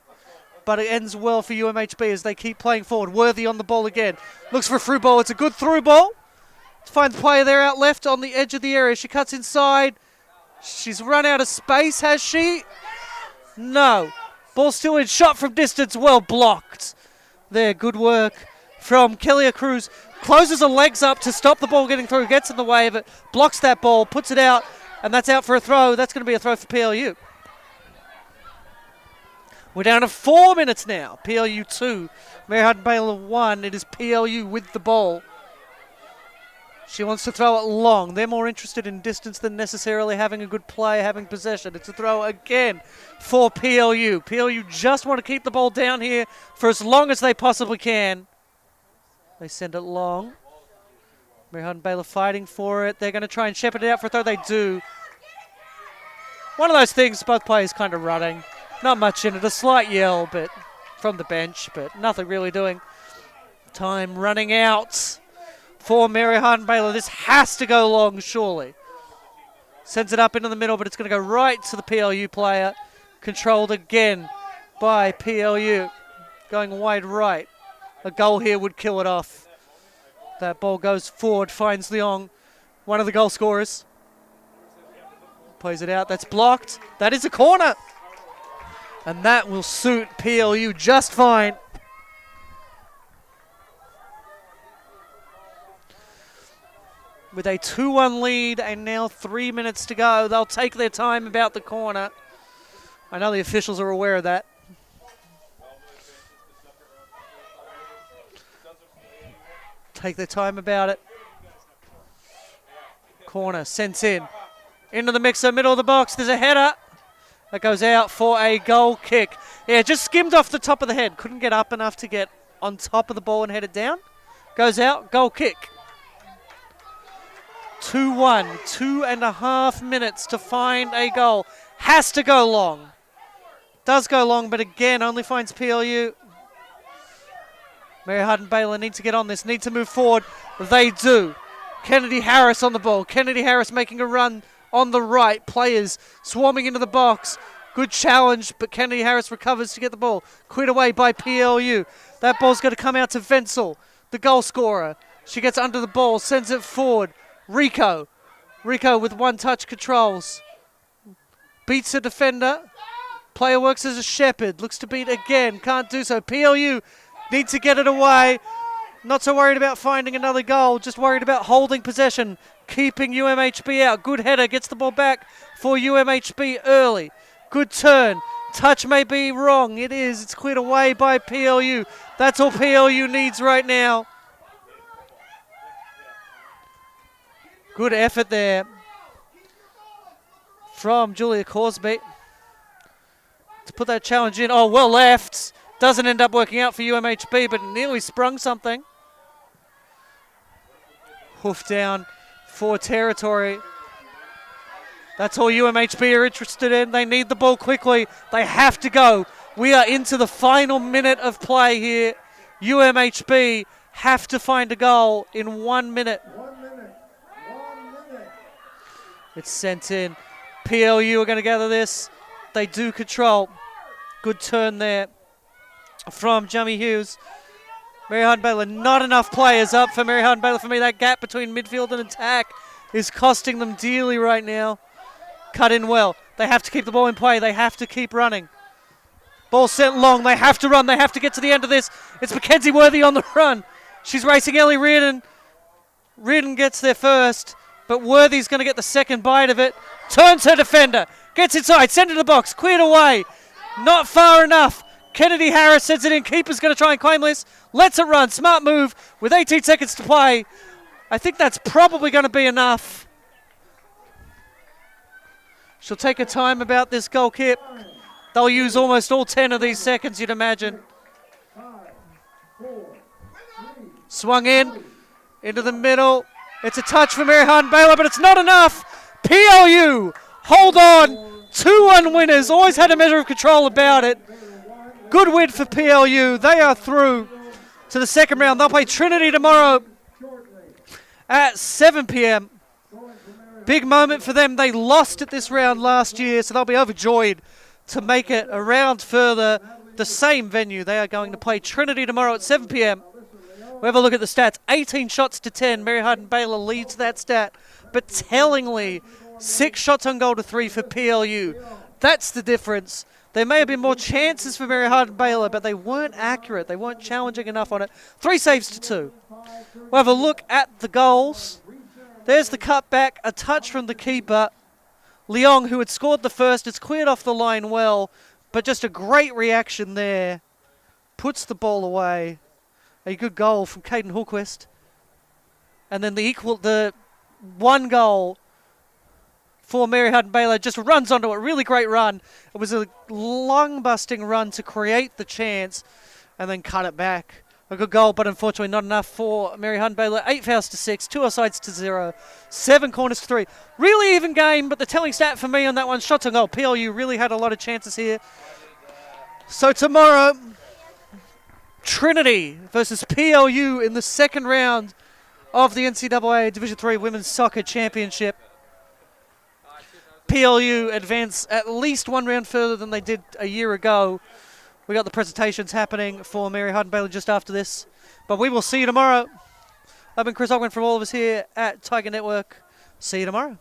but it ends well for UMHB as they keep playing forward. Worthy on the ball again. Looks for a through ball. It's a good through ball. To find the player there out left on the edge of the area. She cuts inside. She's run out of space, has she? No. Ball still in. Shot from distance. Well blocked. There, good work from Kelly Cruz. Closes her legs up to stop the ball getting through. Gets in the way of it. Blocks that ball. Puts it out. And that's out for a throw. That's going to be a throw for PLU. We're down to 4 minutes now. PLU 2. Mary Hardin-Baylor 1. It is PLU with the ball. She wants to throw it long. They're more interested in distance than necessarily having a good play, having possession. It's a throw again for PLU. PLU just want to keep the ball down here for as long as they possibly can. They send it long. Mary Hardin-Baylor fighting for it. They're going to try and shepherd it out for a throw. They do. One of those things, both players kind of running. Not much in it. A slight yell but from the bench, but nothing really doing. Time running out for Mary Hardin-Baylor. This has to go long, surely. Sends it up into the middle, but it's going to go right to the PLU player. Controlled again by PLU. Going wide right. A goal here would kill it off. That ball goes forward, finds Leong, one of the goal scorers. Plays it out. That's blocked. That is a corner. And that will suit PLU just fine. with a 2-1 lead and now 3 minutes to go. They'll take their time about the corner. I know the officials are aware of that. Take their time about it. Corner, sent in. Into the mixer, middle of the box. There's a header. That goes out for a goal kick. Yeah, just skimmed off the top of the head. Couldn't get up enough to get on top of the ball and head it down. Goes out, goal kick. 2-1, 2.5 minutes to find a goal. Has to go long. Does go long, but again, only finds PLU. Mary Hardin-Baylor need to get on this, need to move forward. They do. Kennedy Harris on the ball. Kennedy Harris making a run on the right. Players swarming into the box. Good challenge, but Kennedy Harris recovers to get the ball. Cleared away by PLU. That ball's going to come out to Wenzel, the goal scorer. She gets under the ball, sends it forward. Rico with one-touch controls. Beats a defender. Player works as a shepherd. Looks to beat again. Can't do so. PLU need to get it away. Not so worried about finding another goal. Just worried about holding possession. Keeping UMHB out. Good header. Gets the ball back for UMHB early. Good turn. Touch may be wrong. It is. It's cleared away by PLU. That's all PLU needs right now. Good effort there from Julia Corsby to put that challenge in. Oh, well left. Doesn't end up working out for UMHB, but nearly sprung something. Hoof down for territory. That's all UMHB are interested in. They need the ball quickly. They have to go. We are into the final minute of play here. UMHB have to find a goal in 1 minute. 1 minute. 1 minute. It's sent in. PLU are going to gather this. They do control. Good turn there from Jummy Hughes. Mary Hardin-Baylor, not enough players up for Mary Hardin-Baylor. For me, that gap between midfield and attack is costing them dearly right now. Cut in well. They have to keep the ball in play. They have to keep running. Ball sent long. They have to run. They have to get to the end of this. It's Mackenzie Worthy on the run. She's racing Ellie Reardon. Reardon gets there first, but Worthy's going to get the second bite of it. Turns her defender. Gets inside. Send it to the box. Cleared away. Not far enough. Kennedy Harris sends it in. Keeper's going to try and claim this. Lets it run. Smart move with 18 seconds to play. I think that's probably going to be enough. She'll take her time about this goal kick. They'll use almost all 10 of these seconds, you'd imagine. 5, 4, 3. Swung in. Into the middle. It's a touch for Mary Hardin-Baylor, but it's not enough. PLU hold on. 2-1 winners. Always had a measure of control about it. Good win for PLU. They are through to the second round. They'll play Trinity tomorrow at 7 p.m. Big moment for them. They lost at this round last year, so they'll be overjoyed to make it a round further. The same venue. They are going to play Trinity tomorrow at 7 p.m. We'll have a look at the stats. 18 shots to 10. Mary Hardin-Baylor leads that stat. But tellingly, 6 shots on goal to 3 for PLU. That's the difference. There may have been more chances for Mary Hardin-Baylor, but they weren't accurate. They weren't challenging enough on it. 3 saves to 2. We'll have a look at the goals. There's the cutback, a touch from the keeper. Leong, who had scored the first, it's cleared off the line well, but just a great reaction there. Puts the ball away. A good goal from Caden Hulquist. And then the 1 goal for Mary Hardin-Baylor just runs onto it. Really great run. It was a lung-busting run to create the chance and then cut it back. A good goal, but unfortunately not enough for Mary Hardin-Baylor. 8 fouls to 6, 2 offsides to 0, 7 corners to 3. Really even game, but the telling stat for me on that one, shots on goal. PLU really had a lot of chances here. So tomorrow, Trinity versus PLU in the second round of the NCAA Division III Women's Soccer Championship. PLU advance at least 1 round further than they did a year ago. We got the presentations happening for Mary Hardin-Baylor just after this. But we will see you tomorrow. I've been Chris Ogwen from all of us here at Tiger Network. See you tomorrow.